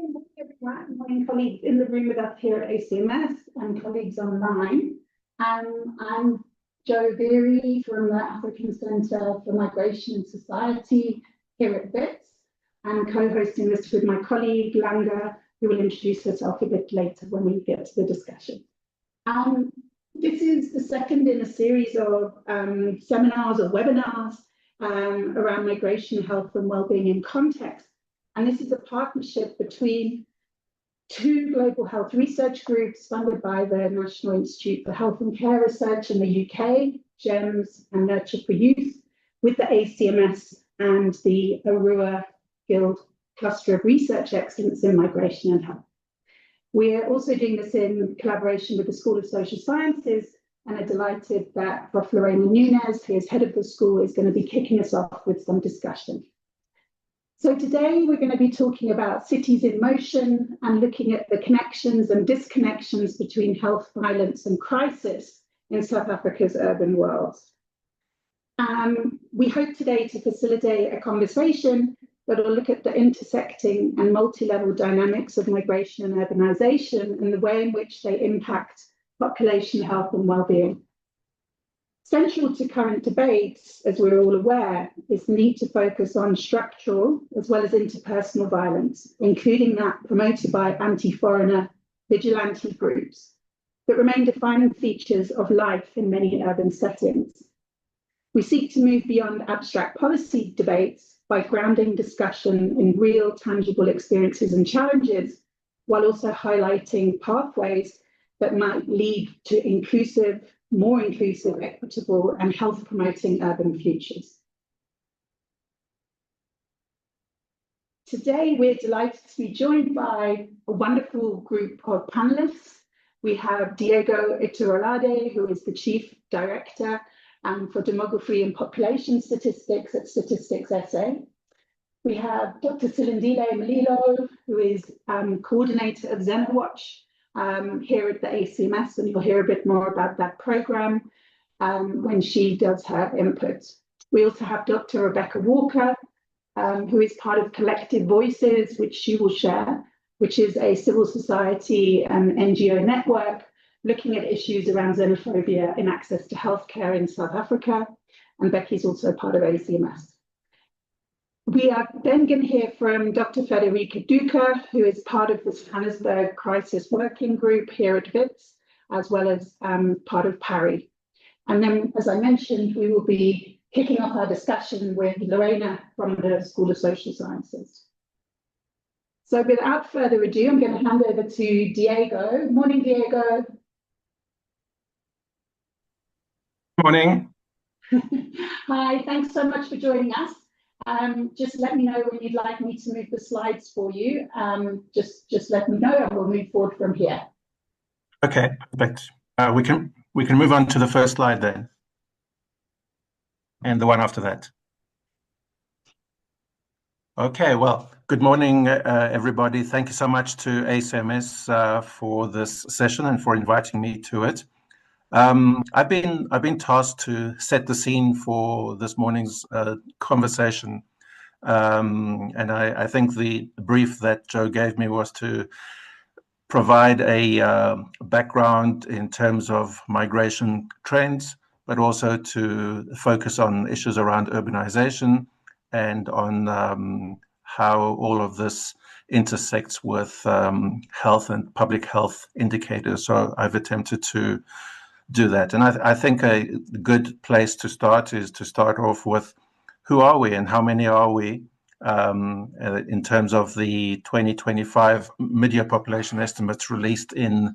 Morning, everyone. Morning, colleagues in the room with us here at ACMS and colleagues online. I'm Jo Beery from the African Centre for Migration and Society here at Wits. I'm co-hosting this with my colleague Langa, who will introduce herself a bit later when we get to the discussion. This is the second in a series of seminars or webinars around migration, health and wellbeing in context. And this is a partnership between two global health research groups funded by the National Institute for Health and Care Research in the UK, GEMS and Nurture for Youth, with the ACMS and the Arua Guild Cluster of Research Excellence in Migration and Health. We're also doing this in collaboration with the School of Social Sciences, and are delighted that Prof. Lorena Nunez, who is head of the school, is going to be kicking us off with some discussion. So today we're going to be talking about cities in motion and looking at the connections and disconnections between health, violence and crisis in South Africa's urban world. We hope today to facilitate a conversation that will look at the intersecting and multi-level dynamics of migration and urbanisation and the way in which they impact population health and well-being. Central to current debates, as we're all aware, is the need to focus on structural as well as interpersonal violence, including that promoted by anti-foreigner vigilante groups that remain defining features of life in many urban settings. We seek to move beyond abstract policy debates by grounding discussion in real, tangible experiences and challenges, while also highlighting pathways that might lead to inclusive, more inclusive, equitable and health-promoting urban futures. Today, we're delighted to be joined by a wonderful group of panelists. We have Diego Iturralde, who is the Chief Director for Demography and Population Statistics at Statistics SA. We have Dr. Silindile Mlilo, who is coordinator of Xenowatch, here at the ACMS, and you'll hear a bit more about that program when she does her input. We also have Dr. Rebecca Walker, who is part of Collective Voices, which she will share, which is a civil society and NGO network looking at issues around xenophobia in access to healthcare in South Africa, and Becky's also part of ACMS. We are then going to hear from Dr. Federica Duca, who is part of the Johannesburg Crisis Working Group here at Wits, as well as part of PARI. And then, as I mentioned, we will be kicking off our discussion with Lorena from the School of Social Sciences. So without further ado, I'm going to hand over to Diego. Morning, Diego. Morning. Hi, thanks so much for joining us. Just let me know when you'd like me to move the slides for you. Just let me know and we'll move forward from here. Okay, perfect. We can move on to the first slide then, and the one after that. Okay, well, good morning, everybody. Thank you so much to ACMS for this session and for inviting me to it. I've been tasked to set the scene for this morning's conversation, and I think the brief that Jo gave me was to provide a background in terms of migration trends, but also to focus on issues around urbanization and on how all of this intersects with health and public health indicators. So I've attempted to do that. And I think a good place to start is to start off with who are we and how many are we in terms of the 2025 mid-year population estimates released in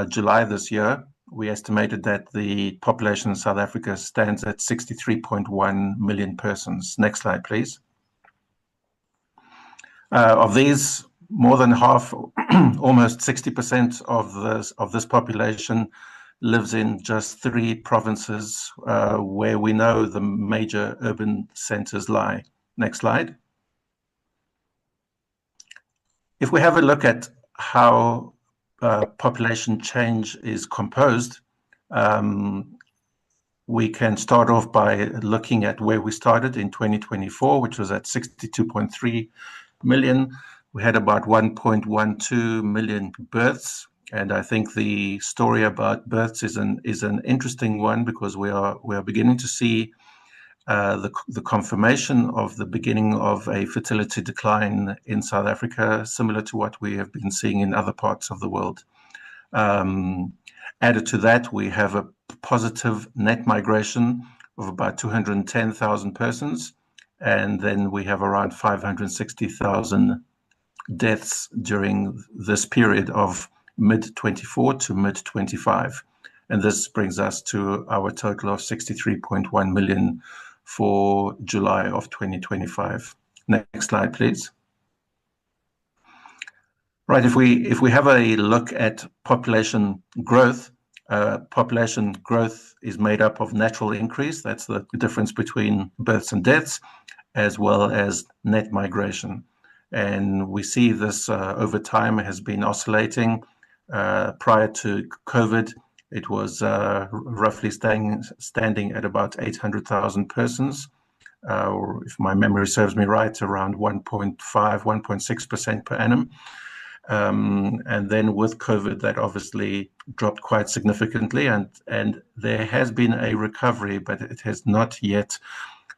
July this year. We estimated that the population in South Africa stands at 63.1 million persons. Next slide, please. Of these, more than half, almost 60% of this population lives in just 3 provinces where we know the major urban centers lie. Next slide. If we have a look at how population change is composed, we can start off by looking at where we started in 2024, which was at 62.3 million. we had about 1.12 million births. And I think the story about births is an interesting one, because we are beginning to see the confirmation of the beginning of a fertility decline in South Africa, similar to what we have been seeing in other parts of the world. Added to that, we have a positive net migration of about 210,000 persons, and then we have around 560,000 deaths during this period of mid-24 to mid-25. And this brings us to our total of 63.1 million for July of 2025. Next slide, please. Right, if we have a look at population growth is made up of natural increase, that's the difference between births and deaths, as well as net migration. And we see this over time has been oscillating. Prior to COVID, it was roughly standing at about 800,000 persons, or if my memory serves me right, around 1.5, 1.6% per annum. And then with COVID, that obviously dropped quite significantly, and there has been a recovery, but it has not yet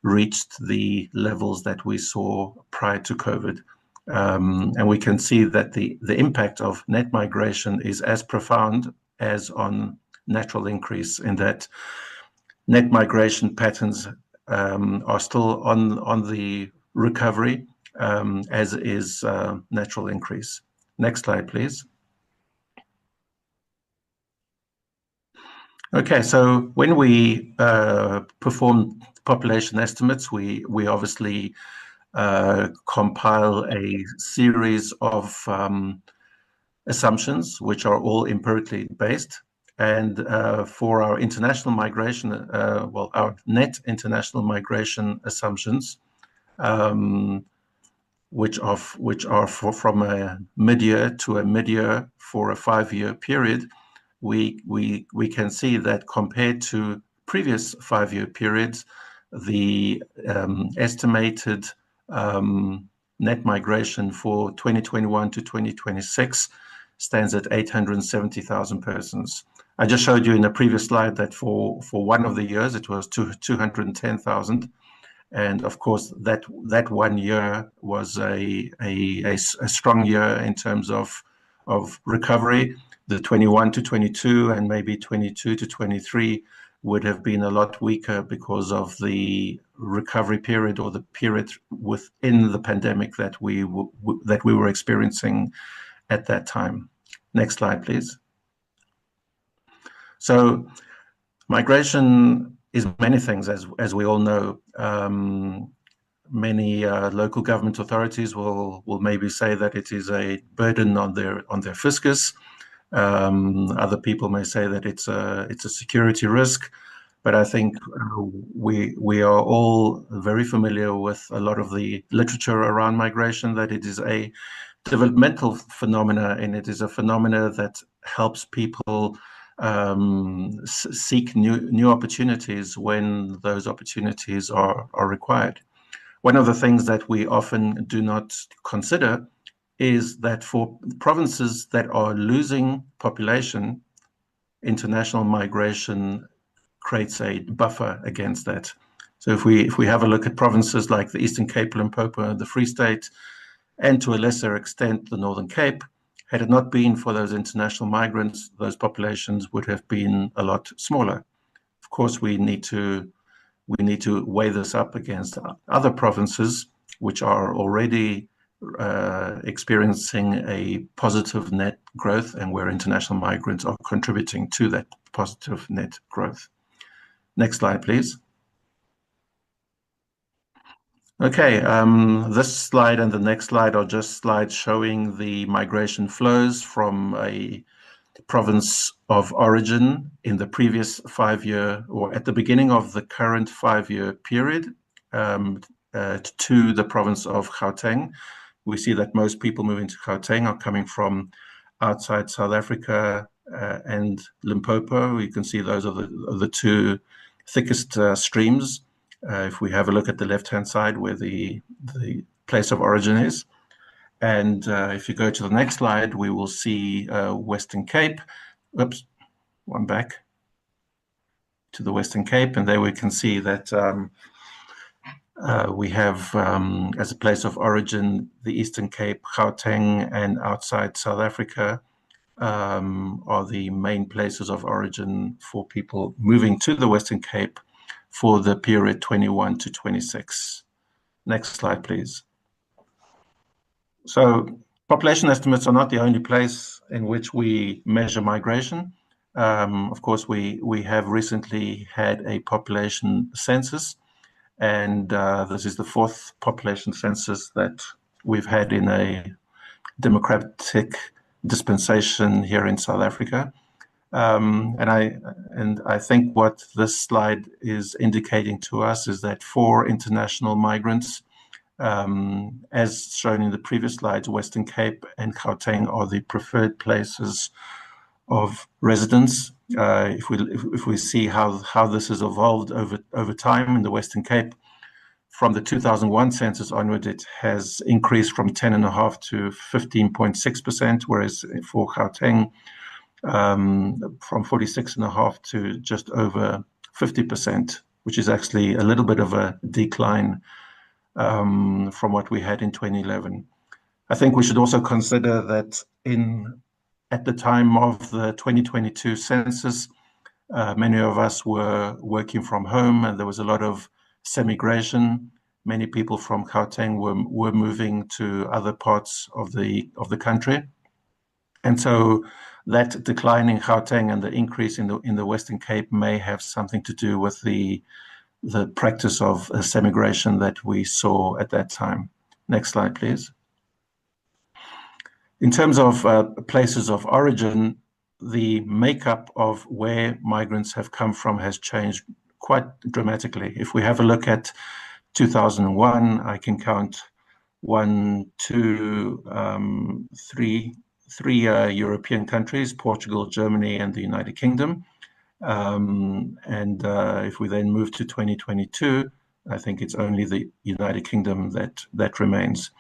reached the levels that we saw prior to COVID. And we can see that the impact of net migration is as profound as on natural increase, in that net migration patterns are still on the recovery, as is natural increase. Next slide, please. Okay, so when we perform population estimates, we obviously compile a series of assumptions, which are all empirically based. And for our international migration, our net international migration assumptions, which are from a mid-year to a mid-year for a 5-year period, we can see that compared to previous 5-year periods, the estimated net migration for 2021 to 2026 stands at 870,000 persons. I just showed you in a previous slide that for one of the years it was 210,000, and of course that 1 year was a strong year in terms of recovery. The 21 to 22 and maybe 22 to 23 would have been a lot weaker because of the recovery period, or the period within the pandemic that we were experiencing at that time. Next slide, please. So migration is many things, as we all know. Many local government authorities will maybe say that it is a burden on their fiscus. Other people may say that it's a security risk, but I think we are all very familiar with a lot of the literature around migration, that it is a developmental phenomena, and it is a phenomena that helps people seek new opportunities when those opportunities are required. One of the things that we often do not consider is that for provinces that are losing population, international migration creates a buffer against that. So if we have a look at provinces like the Eastern Cape, Limpopo, the Free State, and to a lesser extent the Northern Cape, had it not been for those international migrants, those populations would have been a lot smaller. Of course, we need to weigh this up against other provinces which are already experiencing a positive net growth, and where international migrants are contributing to that positive net growth. Next slide, please. Okay, this slide and the next slide are just slides showing the migration flows from a province of origin in the previous 5-year, or at the beginning of the current 5-year period, to the province of Gauteng. We see that most people moving to Gauteng are coming from outside South Africa and Limpopo. You can see those are the two thickest streams. If we have a look at the left-hand side where the place of origin is. And if you go to the next slide, we will see Western Cape. Oops, one back to the Western Cape. And there we can see that we have, as a place of origin, the Eastern Cape, Gauteng, and outside South Africa are the main places of origin for people moving to the Western Cape for the period 21 to 26. Next slide, please. So population estimates are not the only place in which we measure migration. Of course, we have recently had a population census, and this is the fourth population census that we've had in a democratic dispensation here in South Africa. And I think what this slide is indicating to us is that for international migrants, as shown in the previous slides, Western Cape and Gauteng are the preferred places of residence. If we see how this has evolved over time in the Western Cape, from the 2001 census onward, it has increased from 10.5% to 15.6%, whereas for Gauteng, from 46.5% to just over 50%, which is actually a little bit of a decline from what we had in 2011. I think we should also consider that at the time of the 2022 census, many of us were working from home, and there was a lot of semigration. Many people from Gauteng were moving to other parts of the country, and so that decline in Gauteng and the increase in the Western Cape may have something to do with the practice of semigration that we saw at that time. Next slide, please. In terms of places of origin, the makeup of where migrants have come from has changed quite dramatically. If we have a look at 2001, I can count three European countries: Portugal, Germany, and the United Kingdom. If we then move to 2022, I think it's only the United Kingdom that remains.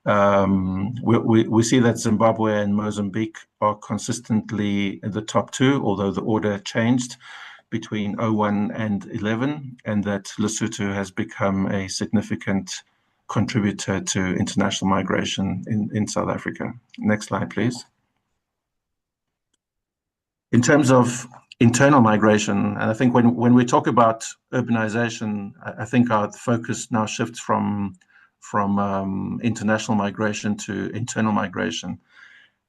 We see that Zimbabwe and Mozambique are consistently in the top two, although the order changed between 01 and 11, and that Lesotho has become a significant contributor to international migration in South Africa. Next slide, please. In terms of internal migration, and I think when we talk about urbanization, I think our focus now shifts from international migration to internal migration,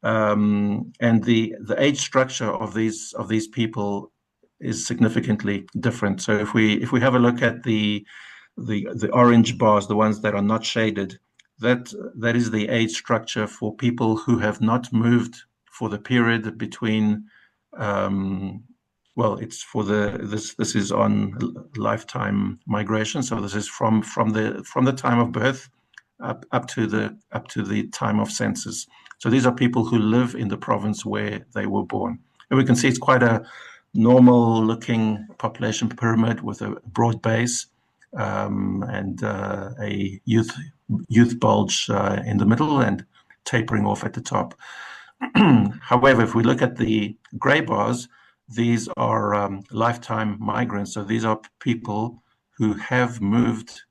and the age structure of these people is significantly different. So if we have a look at the orange bars, the ones that are not shaded, that is the age structure for people who have not moved for the period between. Well, it's for this is on lifetime migration. So this is from the time of birth up to the time of census. So these are people who live in the province where they were born, and we can see it's quite a normal looking population pyramid with a broad base and a youth bulge in the middle and tapering off at the top. However, if we look at the gray bars, these are lifetime migrants. So these are people who have moved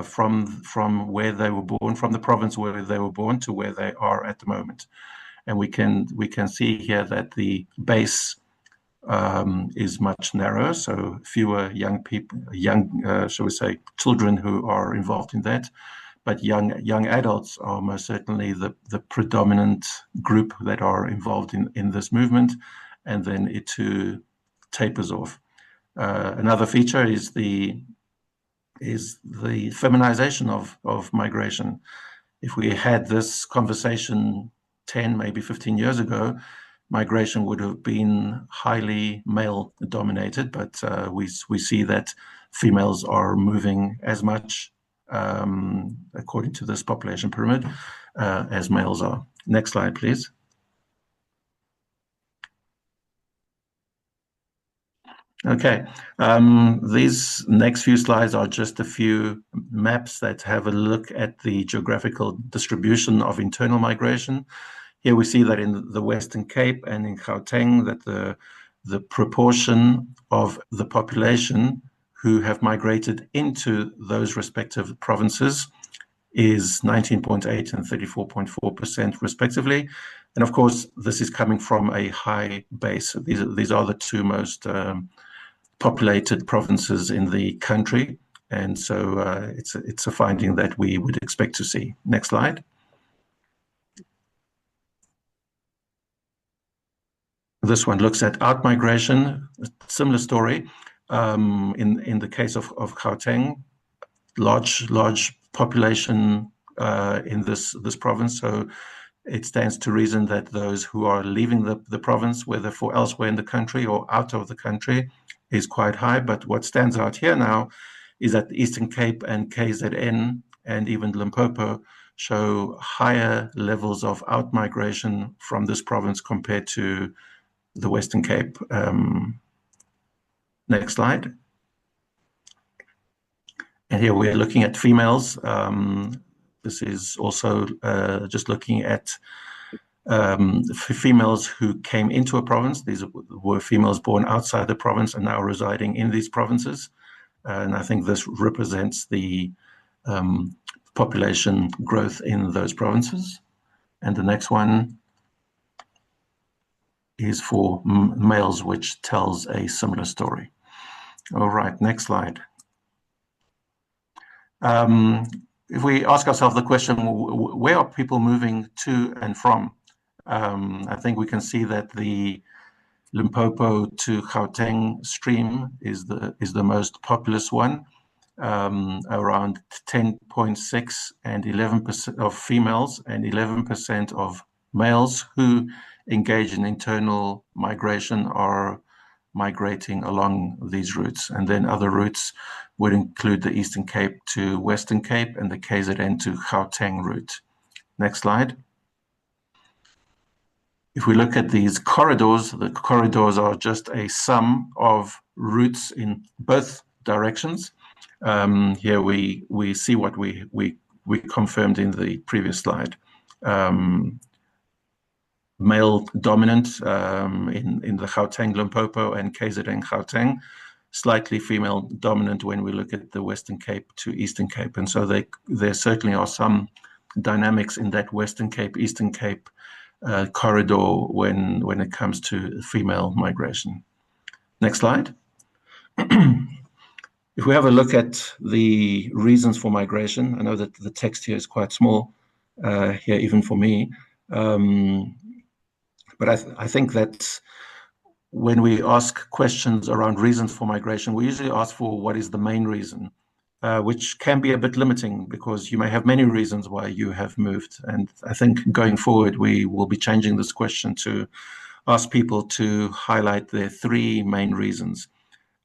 from where they were born, from the province where they were born to where they are at the moment. And we can see here that the base is much narrower, so fewer young people, shall we say, children who are involved in that. But young adults are most certainly the predominant group that are involved in this movement, and then it too tapers off. Another feature is the feminization of migration. If we had this conversation 10, maybe 15 years ago, migration would have been highly male dominated, but we see that females are moving as much, according to this population pyramid, as males are. Next slide, please. Okay, these next few slides are just a few maps that have a look at the geographical distribution of internal migration. Here we see that in the Western Cape and in Gauteng that the proportion of the population who have migrated into those respective provinces is 19.8 and 34.4% respectively. And of course, this is coming from a high base. These are the two most populated provinces in the country. And so it's a finding that we would expect to see. Next slide. This one looks at outmigration, a similar story. In the case of Gauteng, large population in this province. So it stands to reason that those who are leaving the province, whether for elsewhere in the country or out of the country, is quite high. But what stands out here now is that the Eastern Cape and KZN and even Limpopo show higher levels of outmigration from this province compared to the Western Cape. Next slide. And here we're looking at females. This is also just looking at females who came into a province. These were females born outside the province and now residing in these provinces. And I think this represents the population growth in those provinces. And the next one is for males, which tells a similar story. All right, next slide. If we ask ourselves the question, where are people moving to and from? I think we can see that the Limpopo to Gauteng stream is the most populous one, around 10.6 and 11% of females and 11% of males who engage in internal migration are migrating along these routes. And then other routes would include the Eastern Cape to Western Cape and the KZN to Gauteng route. Next slide. If we look at these corridors, the corridors are just a sum of routes in both directions. Here we see what we confirmed in the previous slide. Male dominant in the Gauteng, Limpopo and KZN Gauteng, slightly female dominant when we look at the Western Cape to Eastern Cape. And so there certainly are some dynamics in that Western Cape, Eastern Cape corridor when it comes to female migration. Next slide. If we have a look at the reasons for migration, I know that the text here is quite small here, even for me. But I think that when we ask questions around reasons for migration, we usually ask for what is the main reason, which can be a bit limiting because you may have many reasons why you have moved. And I think going forward, we will be changing this question to ask people to highlight their three main reasons.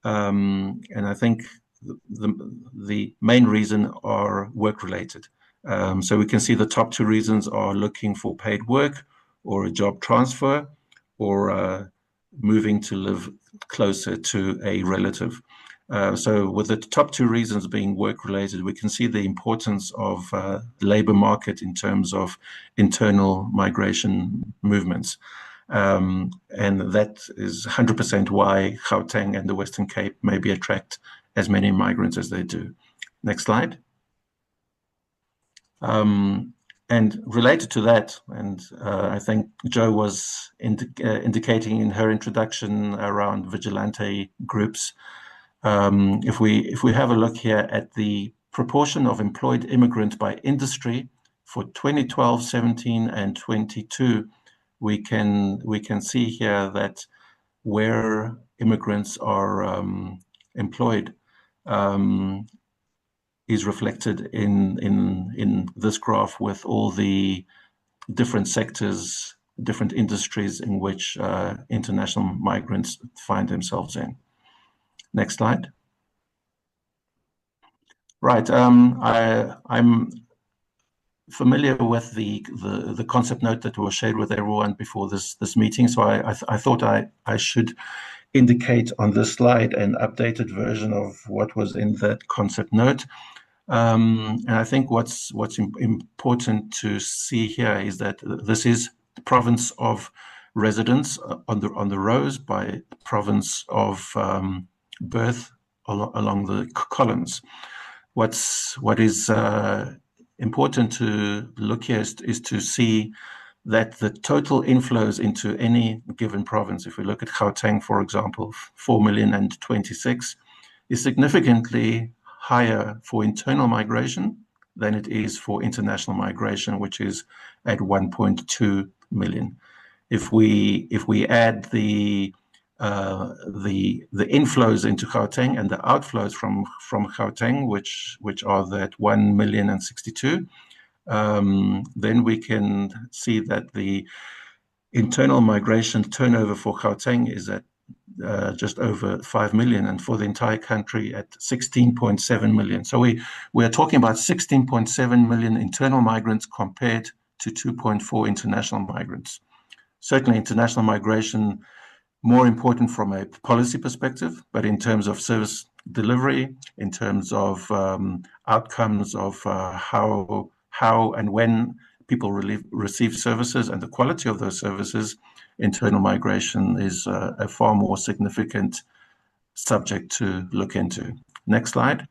And I think the main reason are work-related. So we can see the top two reasons are looking for paid work or a job transfer or moving to live closer to a relative. So with the top two reasons being work-related, we can see the importance of the labor market in terms of internal migration movements. And that is 100% why Gauteng and the Western Cape maybe attract as many migrants as they do. Next slide. And related to that, and I think Jo was indicating in her introduction around vigilante groups, if we have a look here at the proportion of employed immigrant by industry for 2012, 17, and 22, we can see here that where immigrants are employed is reflected in this graph with all the different sectors, different industries in which international migrants find themselves in. Next slide. Right, I'm familiar with the concept note that was shared with everyone before this meeting, so I thought I should indicate on this slide an updated version of what was in that concept note. And I think what's important to see here is that this is the province of residence on the rows by province of birth along the columns. What is important to look here is to see that the total inflows into any given province, if we look at Gauteng, for example, 4,026,000, is significantly higher for internal migration than it is for international migration, which is at 1.2 million. If we add the inflows into Gauteng and the outflows from Gauteng, which are that 1,062,000, then we can see that the internal migration turnover for Gauteng is at just over 5 million, and for the entire country at 16.7 million. So we are talking about 16.7 million internal migrants compared to 2.4 international migrants. Certainly international migration more important from a policy perspective, but in terms of service delivery, in terms of outcomes of how and when people receive services and the quality of those services, internal migration is a far more significant subject to look into. Next slide.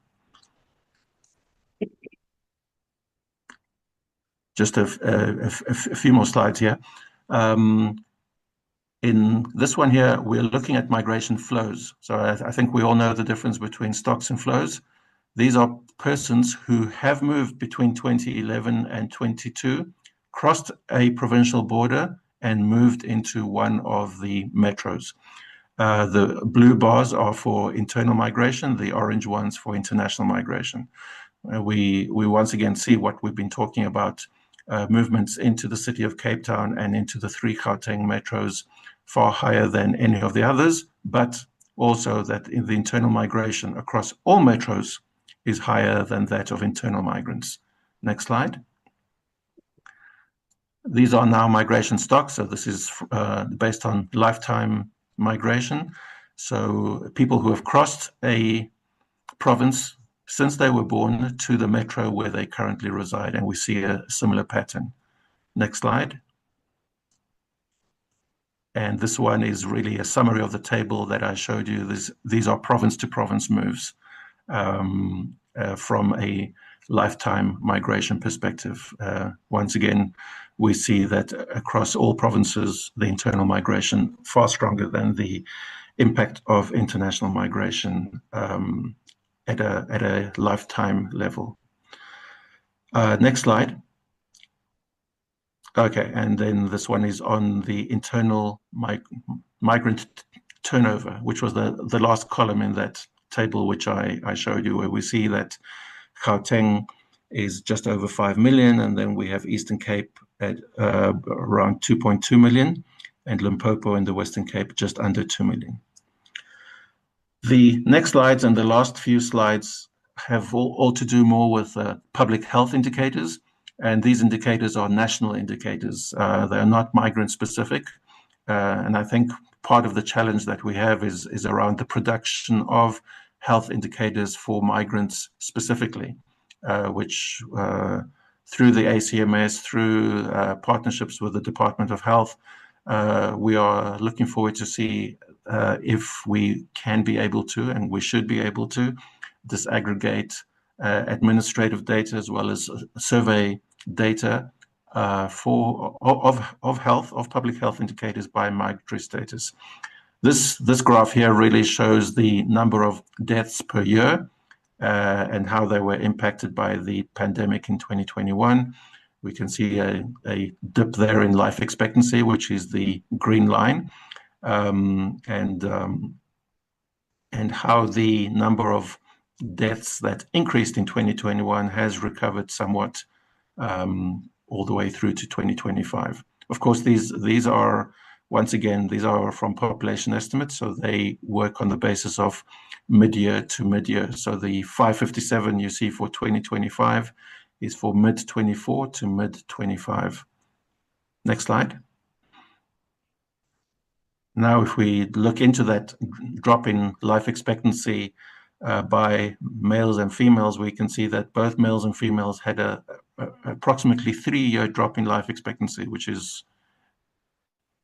Just a few more slides here. In this one here, we're looking at migration flows. So I think we all know the difference between stocks and flows. These are persons who have moved between 2011 and 22, crossed a provincial border, and moved into one of the metros. The blue bars are for internal migration, the orange ones for international migration. We once again see what we've been talking about, movements into the city of Cape Town and into the 3 Gauteng metros, far higher than any of the others, but also that in the internal migration across all metros is higher than that of internal migrants. Next slide. These are now migration stocks, so this is based on lifetime migration. So people who have crossed a province since they were born to the metro where they currently reside, and we see a similar pattern. Next slide. And this one is really a summary of the table that I showed you. These are province to province moves from a lifetime migration perspective. Once again, we see that across all provinces, the internal migration far stronger than the impact of international migration at a lifetime level. Next slide. Okay, and then this one is on the internal migrant turnover, which was the last column in that table which I showed you, where we see that Gauteng is just over 5 million, and then we have Eastern Cape at around 2.2 million, and Limpopo in the Western Cape just under 2 million. The next slides and the last few slides have all to do more with public health indicators. And these indicators are national indicators. They are not migrant specific. And I think part of the challenge that we have is around the production of health indicators for migrants specifically, which through the ACMS, through partnerships with the Department of Health, we are looking forward to see if we can be able to, and we should be able to, disaggregate administrative data as well as survey data of public health indicators by migratory status. This graph here really shows the number of deaths per year and how they were impacted by the pandemic in 2021. We can see a dip there in life expectancy, which is the green line, and how the number of deaths that increased in 2021 has recovered somewhat all the way through to 2025. Of course, these are, once again, these are from population estimates, so they work on the basis of mid-year to mid-year. So the 557 you see for 2025 is for mid-24 to mid-25. Next slide. Now, if we look into that drop in life expectancy by males and females, we can see that both males and females had a approximately 3-year drop in life expectancy, which is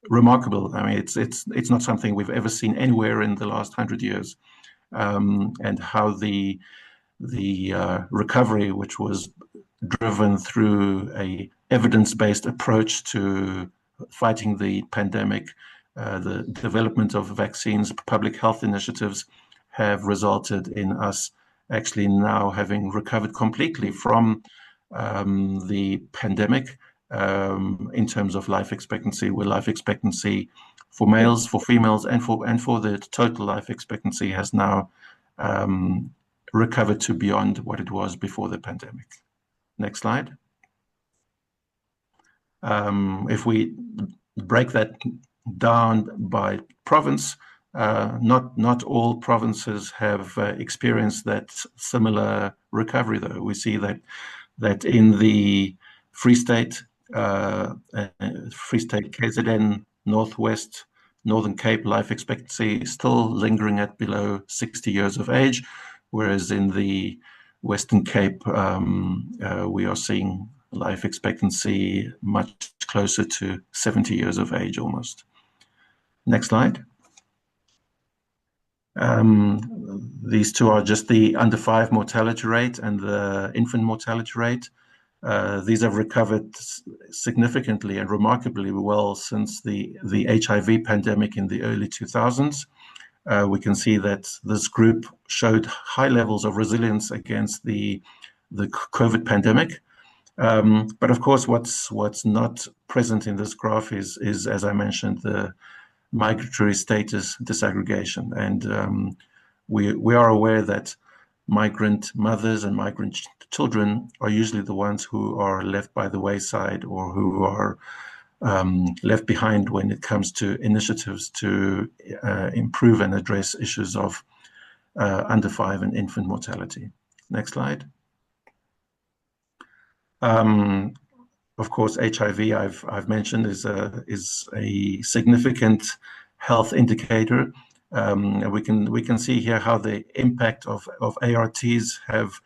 remarkable. I mean, it's not something we've ever seen anywhere in the last 100 years, and how the recovery, which was driven through a evidence-based approach to fighting the pandemic, the development of vaccines, public health initiatives, have resulted in us actually now having recovered completely from the pandemic in terms of life expectancy, where life expectancy for males, for females, and for the total life expectancy has now recovered to beyond what it was before the pandemic. Next slide. If we break that down by province, not all provinces have experienced that similar recovery, though. We see that in the Free State, KZN, Northwest, Northern Cape, life expectancy is still lingering at below 60 years of age, whereas in the Western Cape, we are seeing life expectancy much closer to 70 years of age almost. Next slide. These two are just the under 5 mortality rate and the infant mortality rate. These have recovered significantly and remarkably well since the HIV pandemic in the early 2000s. We can see that this group showed high levels of resilience against the COVID pandemic. But of course, what's not present in this graph is as I mentioned, the migratory status disaggregation. And we are aware that migrant mothers and migrant children are usually the ones who are left by the wayside, or who are left behind when it comes to initiatives to improve and address issues of under 5 and infant mortality. Next slide. Of course, HIV, I've mentioned, is a significant health indicator. We can see here how the impact of ARTs have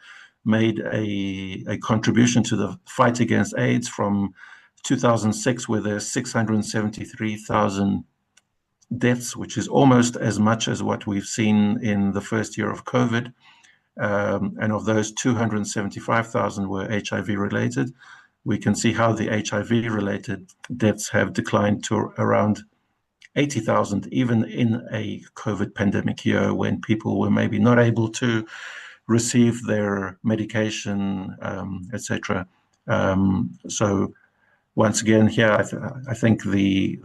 made a contribution to the fight against AIDS from 2006, where there's 673,000 deaths, which is almost as much as what we've seen in the first year of COVID. And of those, 275,000 were HIV related. We can see how the HIV related deaths have declined to around 80,000, even in a COVID pandemic year when people were maybe not able to receive their medication, etc. So once again, here, I think the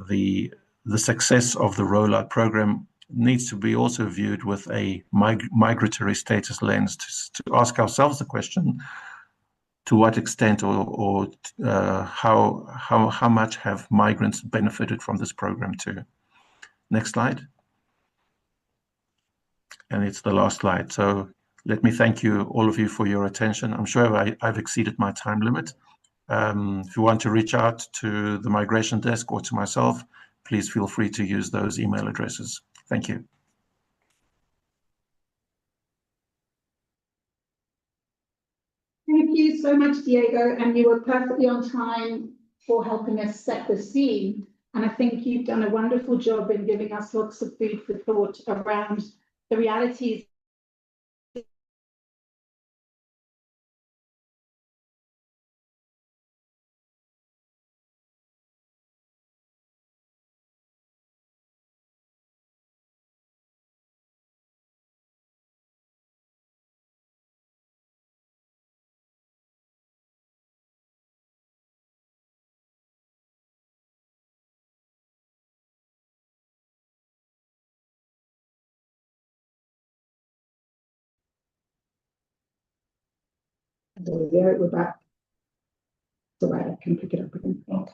success of the rollout program needs to be also viewed with a migratory status lens to ask ourselves the question: to what extent or how much have migrants benefited from this program too? Next slide. And it's the last slide. So let me thank you, all of you, for your attention. I'm sure I've exceeded my time limit. If you want to reach out to the migration desk or to myself, please feel free to use those email addresses. Thank you. Thank you so much, Diego, and you were perfectly on time for helping us set the scene. And I think you've done a wonderful job in giving us lots of food for thought around the realities There we go, we're back. It's all right, I can pick it up again. Okay.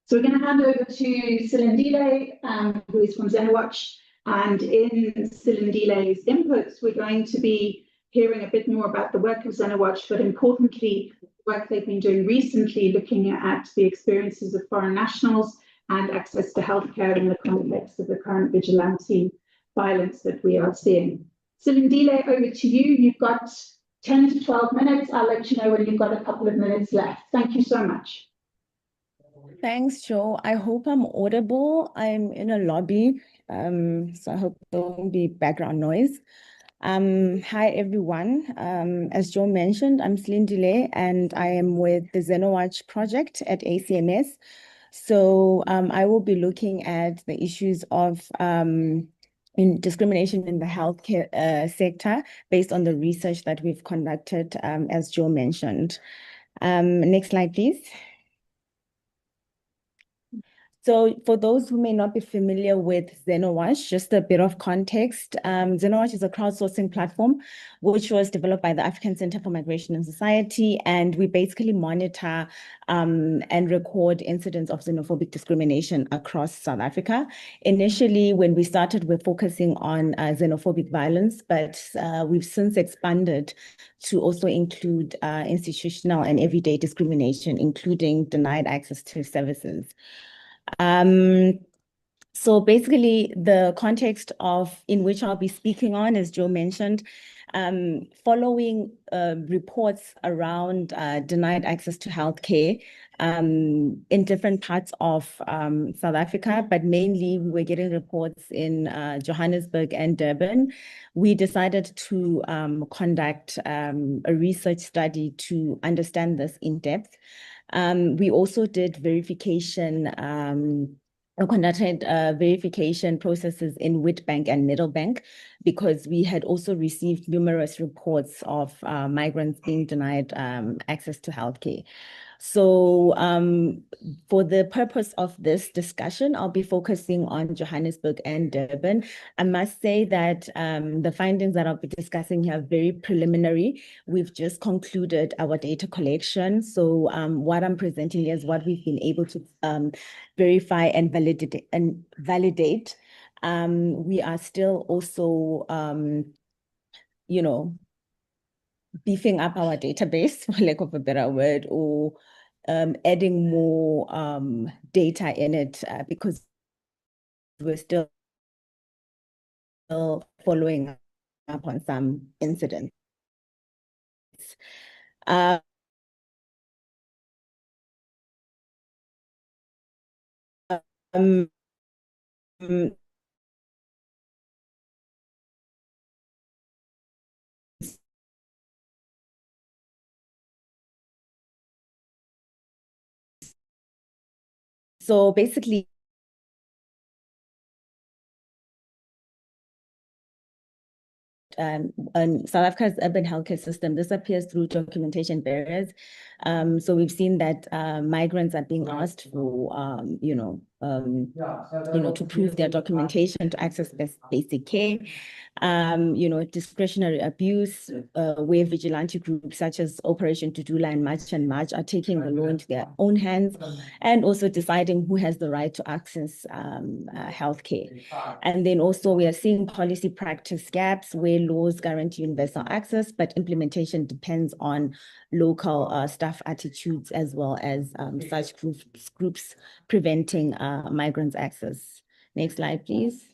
So we're going to hand over to Silindile, who is from Xenowatch. And in Silindile's inputs, we're going to be hearing a bit more about the work of Xenowatch, but importantly, the work they've been doing recently, looking at the experiences of foreign nationals and access to healthcare in the context of the current vigilante violence that we are seeing. Silindile, over to you. You've got 10 to 12 minutes. I'll let you know when you've got a couple of minutes left. Thank you so much. Thanks, Joe. I hope I'm audible. I'm in a lobby, so I hope there won't be background noise. Hi, everyone. As Joe mentioned, I'm Silindile, and I am with the Xenowatch project at ACMS. So I will be looking at the issues of discrimination in the healthcare sector based on the research that we've conducted, as Joe mentioned. Next slide, please. So for those who may not be familiar with Xenowatch, just a bit of context. Xenowatch is a crowdsourcing platform which was developed by the African Center for Migration and Society, and we basically monitor and record incidents of xenophobic discrimination across South Africa. Initially, when we started, we're focusing on xenophobic violence, but we've since expanded to also include institutional and everyday discrimination, including denied access to services. So basically, the context in which I'll be speaking on, as Joe mentioned, following reports around denied access to healthcare in different parts of South Africa, but mainly we were getting reports in Johannesburg and Durban. We decided to conduct a research study to understand this in depth. We also did verification, conducted verification processes in Witbank and Middlebank, because we had also received numerous reports of migrants being denied access to healthcare. So for the purpose of this discussion, I'll be focusing on Johannesburg and Durban. I must say that the findings that I'll be discussing here are very preliminary. We've just concluded our data collection. So what I'm presenting here is what we've been able to verify and validate. We are still also, beefing up our database, for lack of a better word, or adding more data in it because we're still following up on some incidents. So basically, South Africa's urban healthcare system, this appears through documentation barriers. So we've seen that migrants are being asked for, to prove their documentation to access basic care. Discretionary abuse, where vigilante groups such as Operation Tudula and March are taking the law into their own hands, and also deciding who has the right to access healthcare. And then also we are seeing policy practice gaps where laws guarantee universal access, but implementation depends on local staff attitudes as well as such groups preventing migrants' access. Next slide, please.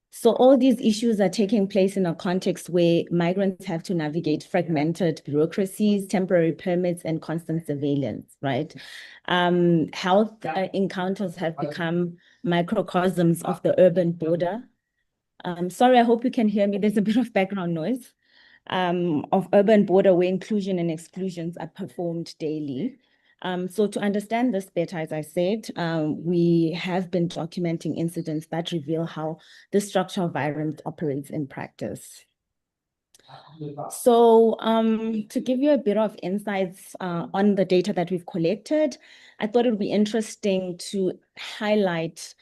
So all these issues are taking place in a context where migrants have to navigate fragmented bureaucracies, temporary permits, and constant surveillance, right? Health encounters have become microcosms of the urban border. Sorry, I hope you can hear me. There's a bit of background noise. Of urban border where inclusion and exclusions are performed daily. So to understand this better, as I said, we have been documenting incidents that reveal how this structural violence operates in practice. So to give you a bit of insights on the data that we've collected, I thought it would be interesting to highlight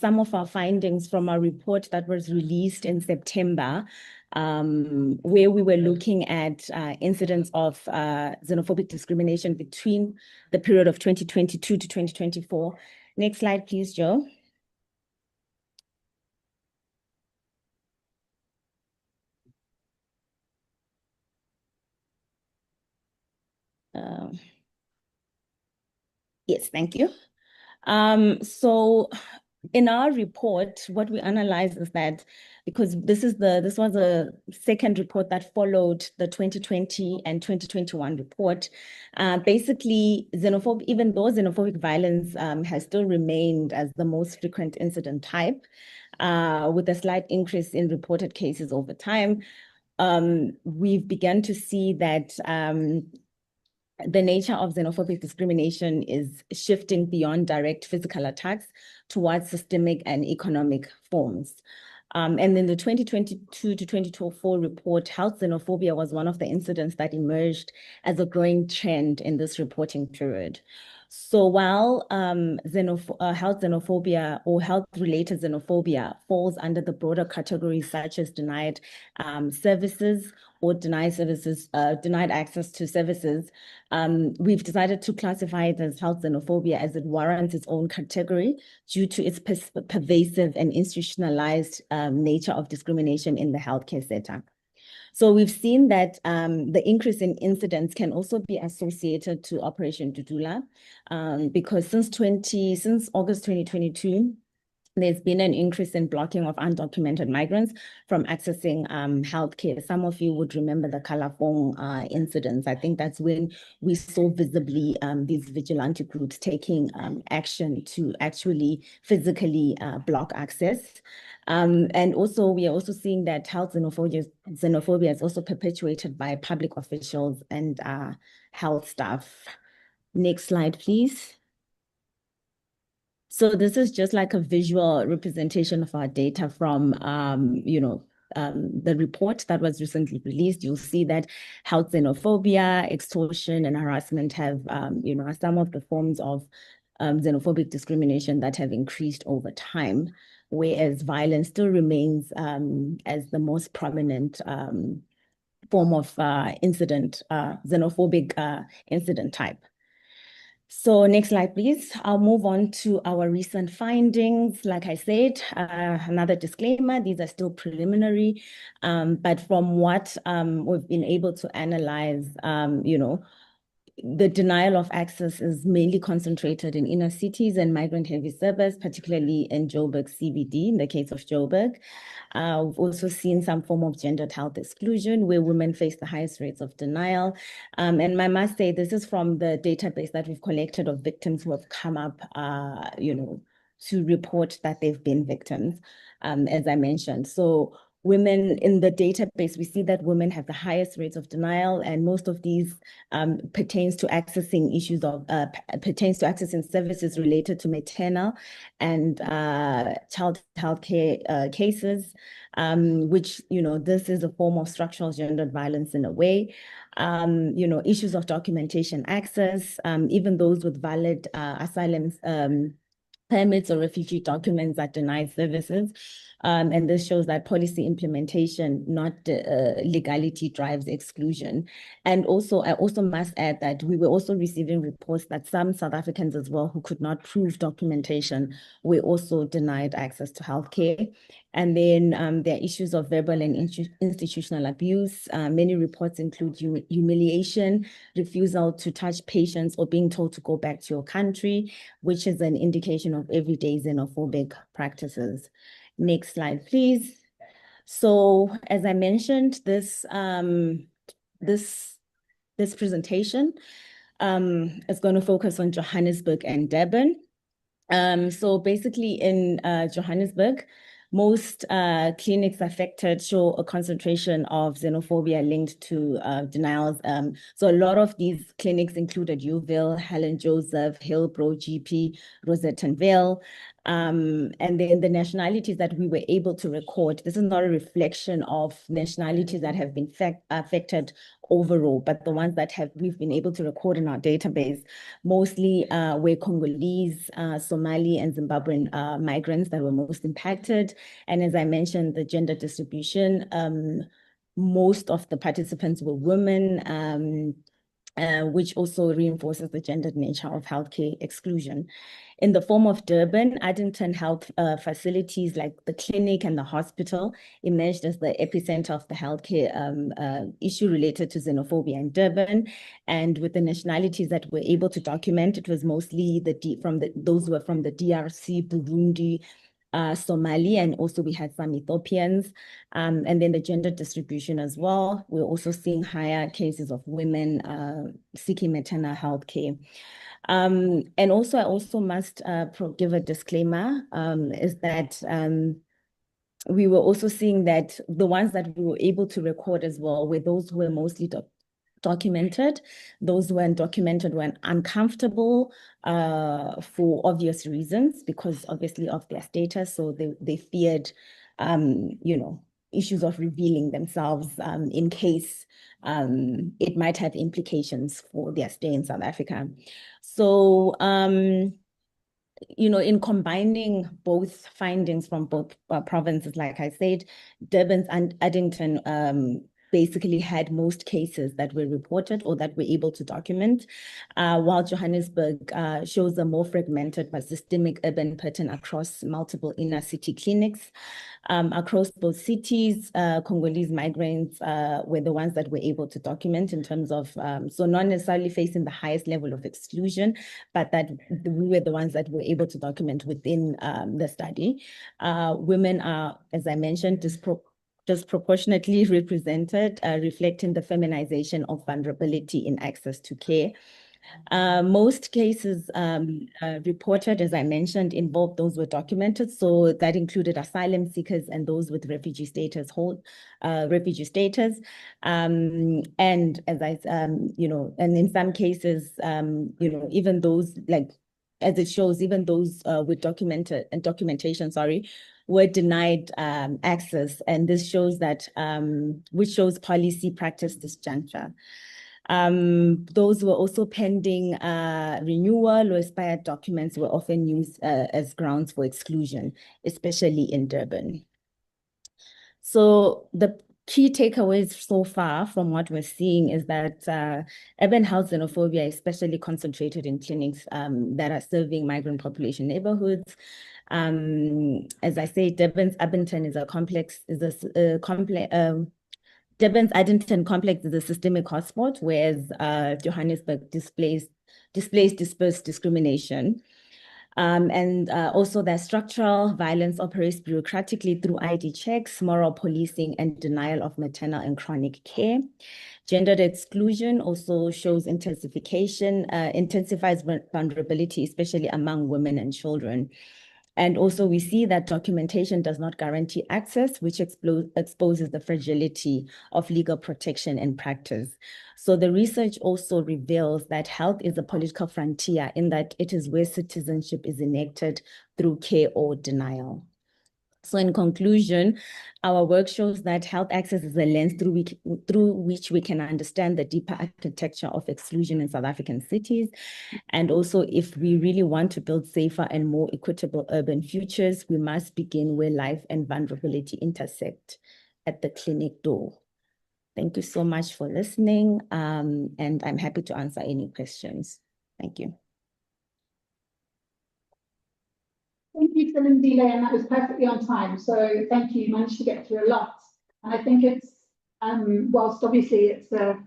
some of our findings from a report that was released in September, where we were looking at incidents of xenophobic discrimination between the period of 2022 to 2024. Next slide, please, Joe. Yes, thank you. So in our report, what we analyze is that because this was a second report that followed the 2020 and 2021 report, basically even though xenophobic violence has still remained as the most frequent incident type, with a slight increase in reported cases over time, we've begun to see that the nature of xenophobic discrimination is shifting beyond direct physical attacks towards systemic and economic forms. And in the 2022 to 2024 report, health xenophobia was one of the incidents that emerged as a growing trend in this reporting period. So while health xenophobia or health-related xenophobia falls under the broader categories such as denied services or denied access to services, we've decided to classify it as health xenophobia as it warrants its own category due to its pervasive and institutionalized nature of discrimination in the healthcare sector. So we've seen that the increase in incidents can also be associated to Operation Dudula, because since August 2022, there's been an increase in blocking of undocumented migrants from accessing healthcare. Some of you would remember the Kalafong incidents. I think that's when we saw visibly these vigilante groups taking action to actually physically block access. And also, we are also seeing that health xenophobia is also perpetuated by public officials and health staff. Next slide, please. So this is just like a visual representation of our data from, the report that was recently released. You'll see that health xenophobia, extortion, and harassment have, are some of the forms of xenophobic discrimination that have increased over time, whereas violence still remains as the most prominent form of xenophobic incident type. So next slide, please. I'll move on to our recent findings. Like I said, another disclaimer, these are still preliminary, but from what we've been able to analyze, the denial of access is mainly concentrated in inner cities and migrant-heavy suburbs, particularly in Joburg CBD, in the case of Joburg. We've also seen some form of gendered health exclusion where women face the highest rates of denial. And I must say, this is from the database that we've collected of victims who have come up, to report that they've been victims, as I mentioned. So women in the database, we see that women have the highest rates of denial, and most of these pertains to accessing services related to maternal and child healthcare cases, which, this is a form of structural gendered violence in a way. Issues of documentation access, even those with valid asylum permits or refugee documents that deny services. And this shows that policy implementation, not legality, drives exclusion. And also, I also must add that we were also receiving reports that some South Africans as well who could not prove documentation were also denied access to healthcare. And then there are issues of verbal and institutional abuse. Many reports include humiliation, refusal to touch patients, or being told to go back to your country, which is an indication of everyday xenophobic practices. Next slide, please. So, as I mentioned, this presentation is going to focus on Johannesburg and Durban. So basically in Johannesburg, most clinics affected show a concentration of xenophobia linked to denials. So a lot of these clinics included Uville, Helen Joseph, Hillbrow, GP, Rosettenville. And then the nationalities that we were able to record, this is not a reflection of nationalities that have been affected overall, but the ones that we've been able to record in our database mostly were Congolese, Somali, and Zimbabwean migrants that were most impacted. And as I mentioned, the gender distribution, most of the participants were women, which also reinforces the gendered nature of healthcare exclusion. In the form of Durban, Addington health facilities like the clinic and the hospital emerged as the epicenter of the healthcare issue related to xenophobia in Durban. And with the nationalities that were able to document, it was mostly those who were from the DRC, Burundi, Somali, and also we had some Ethiopians, and then the gender distribution as well. We're also seeing higher cases of women seeking maternal health care. And also, I also must give a disclaimer, is that we were also seeing that the ones that we were able to record as well were those who were mostly documented. Those who weren't documented were uncomfortable for obvious reasons, because obviously of their status. So they feared, issues of revealing themselves in case it might have implications for their stay in South Africa. So, in combining both findings from both provinces, like I said, Durban and Addington basically had most cases that were reported or that were able to document, while Johannesburg shows a more fragmented but systemic urban pattern across multiple inner city clinics. Across both cities, Congolese migrants were the ones that were able to document in terms of, so not necessarily facing the highest level of exclusion, but that we were the ones that were able to document within the study. Women are, as I mentioned, disproportionately represented, reflecting the feminization of vulnerability in access to care. Most cases reported, as I mentioned, involved those who were documented. So that included asylum seekers and those with refugee status, and as I, and in some cases, even those, like, as it shows, even those with documentation, were denied access. And this shows that, which shows policy practice disjuncture. Those were also pending renewal or expired documents were often used as grounds for exclusion, especially in Durban. So the key takeaways so far from what we're seeing is that urban health xenophobia is especially concentrated in clinics that are serving migrant population neighborhoods. As I say, Durban's Addington is a complex, Durban's Addington complex is a systemic hotspot, whereas Johannesburg displays dispersed discrimination. And also that structural violence operates bureaucratically through ID checks, moral policing, and denial of maternal and chronic care. Gendered exclusion also shows intensifies vulnerability, especially among women and children. And also we see that documentation does not guarantee access, which exposes the fragility of legal protection and practice. So the research also reveals that health is a political frontier in that it is where citizenship is enacted through care or denial. So in conclusion, our work shows that health access is a lens through which we can understand the deeper architecture of exclusion in South African cities. And also, if we really want to build safer and more equitable urban futures, we must begin where life and vulnerability intersect, at the clinic door. Thank you so much for listening, and I'm happy to answer any questions. Thank you. Thank you, Silindile, and that was perfectly on time. So thank you, you managed to get through a lot. And I think it's, whilst obviously it's a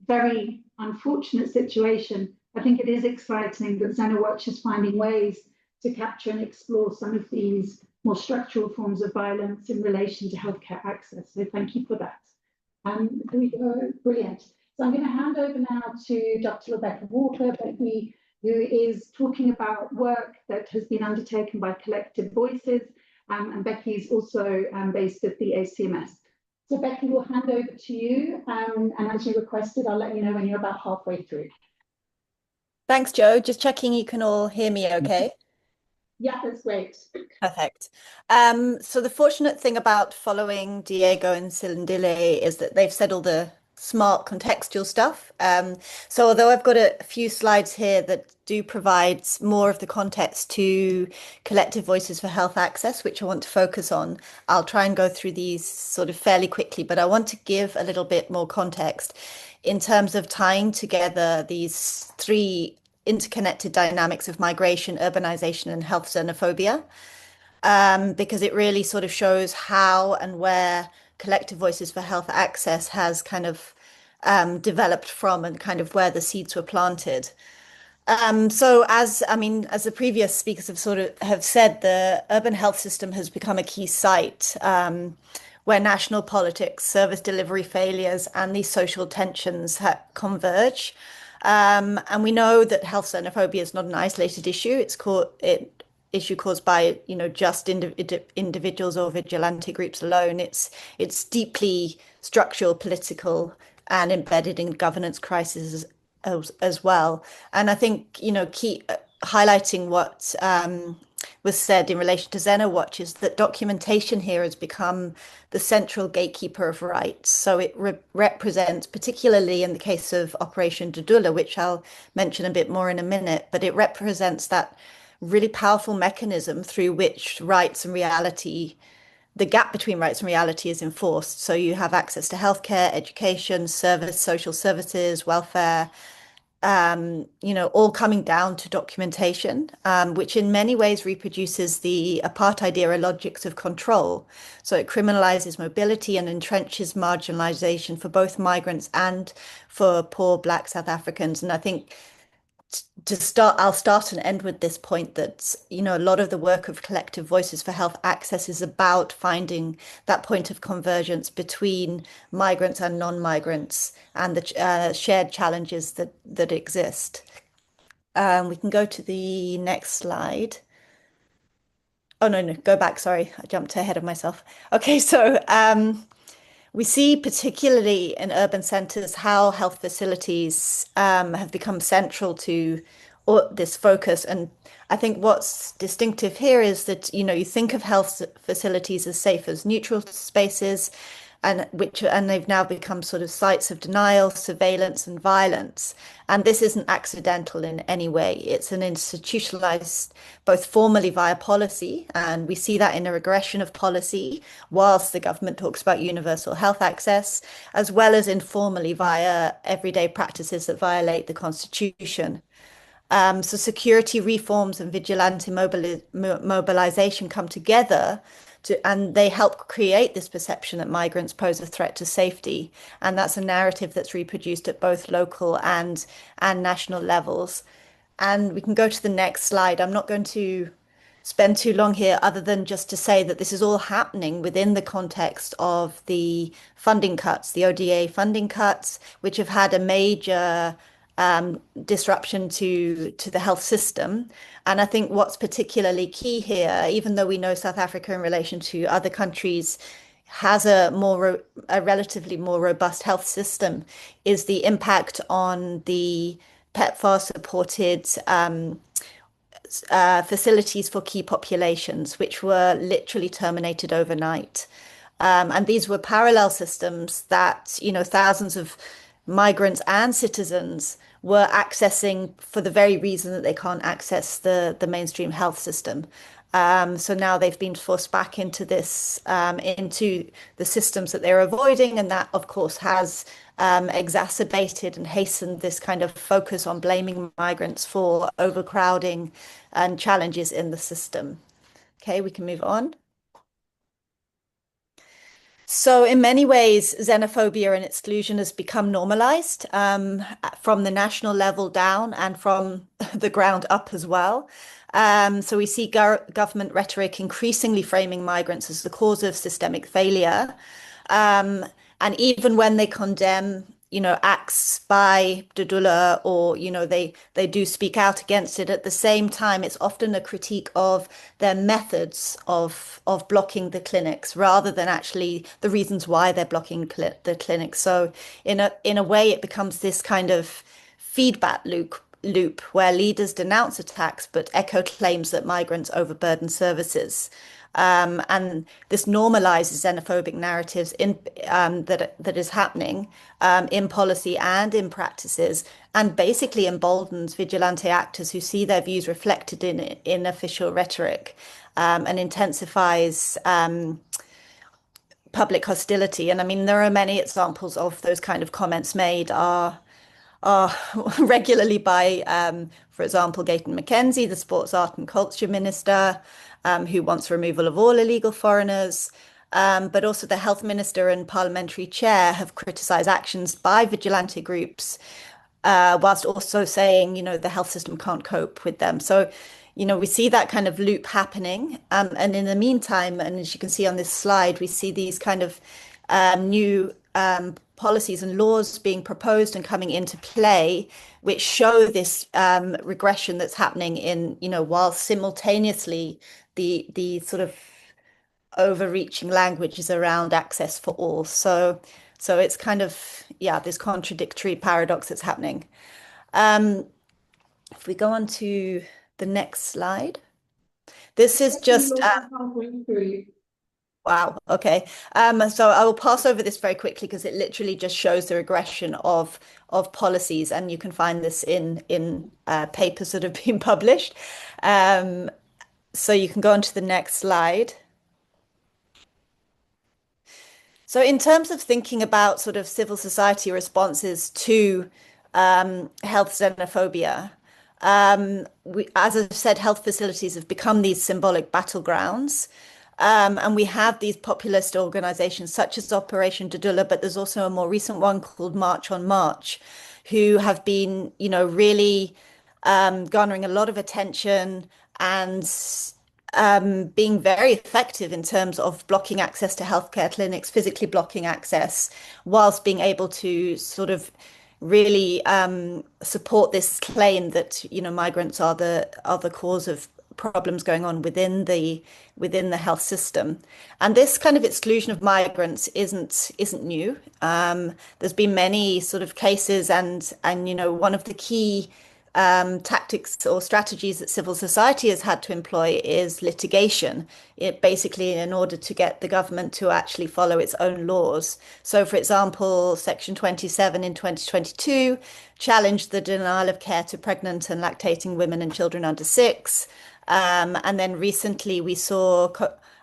very unfortunate situation, I think it is exciting that Xenowatch is finding ways to capture and explore some of these more structural forms of violence in relation to healthcare access. So thank you for that. Brilliant. So I'm going to hand over now to Dr. Rebecca Walker, who is talking about work that has been undertaken by Collective Voices, and Becky's also based at the ACMS. So Becky, we'll hand over to you, and as you requested, I'll let you know when you're about halfway through. Thanks, Jo. Just checking you can all hear me okay? Yeah, that's great. Perfect. So the fortunate thing about following Diego and Silindile is that they've said all the smart contextual stuff. So although I've got a few slides here that do provide more of the context to Collective Voices for Health Access, which I want to focus on, I'll try and go through these sort of fairly quickly, but I want to give a little bit more context in terms of tying together these three interconnected dynamics of migration, urbanization, and health xenophobia, because it really sort of shows how and where collective voices for health access has kind of developed from, and kind of where the seeds were planted. So as the previous speakers have sort of have said, the urban health system has become a key site where national politics, service delivery failures, and these social tensions converge. And we know that health xenophobia is not an isolated issue. It's issue caused by just individuals or vigilante groups alone. It's deeply structural, political, and embedded in governance crises as well. And I think key highlighting what was said in relation to Xenowatch is that documentation here has become the central gatekeeper of rights. So it represents, particularly in the case of Operation Dudula, which I'll mention a bit more in a minute, but it represents that really powerful mechanism through which rights and reality, the gap between rights and reality, is enforced. So you have access to healthcare, education, social services, welfare, all coming down to documentation, which in many ways reproduces the apartheid era logics of control. So it criminalizes mobility and entrenches marginalization for both migrants and for poor Black South Africans. And I think I'll start and end with this point that, a lot of the work of collective voices for health access is about finding that point of convergence between migrants and non-migrants and the shared challenges that exist. We can go to the next slide. Oh, no, go back. Sorry, I jumped ahead of myself. Okay, so we see, particularly in urban centres, how health facilities have become central to this focus. And I think what's distinctive here is that, you think of health facilities as safe as neutral spaces, and they've now become sort of sites of denial, surveillance, and violence. And this isn't accidental in any way. It's an institutionalized, both formally via policy, and we see that in a regression of policy, whilst the government talks about universal health access, as well as informally via everyday practices that violate the Constitution. So security reforms and vigilante mobilization come together and they help create this perception that migrants pose a threat to safety. And that's a narrative that's reproduced at both local and national levels. And we can go to the next slide. I'm not going to spend too long here, other than just to say that this is all happening within the context of the funding cuts, the ODA funding cuts, which have had a major disruption to the health system. And I think what's particularly key here, even though we know South Africa in relation to other countries has a relatively more robust health system, is the impact on the PEPFAR supported facilities for key populations, which were literally terminated overnight. And these were parallel systems that, thousands of migrants and citizens were accessing for the very reason that they can't access the mainstream health system. So now they've been forced back into into the systems that they're avoiding. And that, of course, has exacerbated and hastened this kind of focus on blaming migrants for overcrowding and challenges in the system. Okay, we can move on. So in many ways, xenophobia and exclusion has become normalized from the national level down and from the ground up as well. So we see government rhetoric increasingly framing migrants as the cause of systemic failure. And even when they condemn, acts by Dudula, or, they do speak out against it, at the same time, it's often a critique of their methods of blocking the clinics rather than actually the reasons why they're blocking the clinics. So in a way, it becomes this kind of feedback loop where leaders denounce attacks but echo claims that migrants overburden services. And this normalizes xenophobic narratives that is happening in policy and in practices, and basically emboldens vigilante actors who see their views reflected in official rhetoric, and intensifies public hostility. And I mean, there are many examples of those kind of comments made are regularly by, for example, Gayton McKenzie, the Sports, Art and Culture Minister, who wants removal of all illegal foreigners. But also the Health Minister and Parliamentary Chair have criticised actions by vigilante groups, whilst also saying, the health system can't cope with them. So, we see that kind of loop happening. And in the meantime, and as you can see on this slide, we see these kind of new policies and laws being proposed and coming into play, which show this regression that's happening while simultaneously the sort of overreaching language is around access for all. So it's kind of, this contradictory paradox that's happening. If we go on to the next slide, this is just wow. Okay. So I will pass over this very quickly because it literally just shows the regression of policies, and you can find this in papers that have been published. So you can go on to the next slide. So in terms of thinking about sort of civil society responses to health xenophobia, as I've said, health facilities have become these symbolic battlegrounds. And we have these populist organizations such as Operation Dudula, but there's also a more recent one called March on March, who have been, really garnering a lot of attention and being very effective in terms of blocking access to healthcare clinics, physically blocking access, whilst being able to sort of really support this claim that migrants are the cause of problems going on within the health system. And this kind of exclusion of migrants isn't new. There's been many sort of cases, and one of the key tactics or strategies that civil society has had to employ is litigation. It basically in order to get the government to actually follow its own laws. So, for example, Section 27 in 2022 challenged the denial of care to pregnant and lactating women and children under 6. And then recently we saw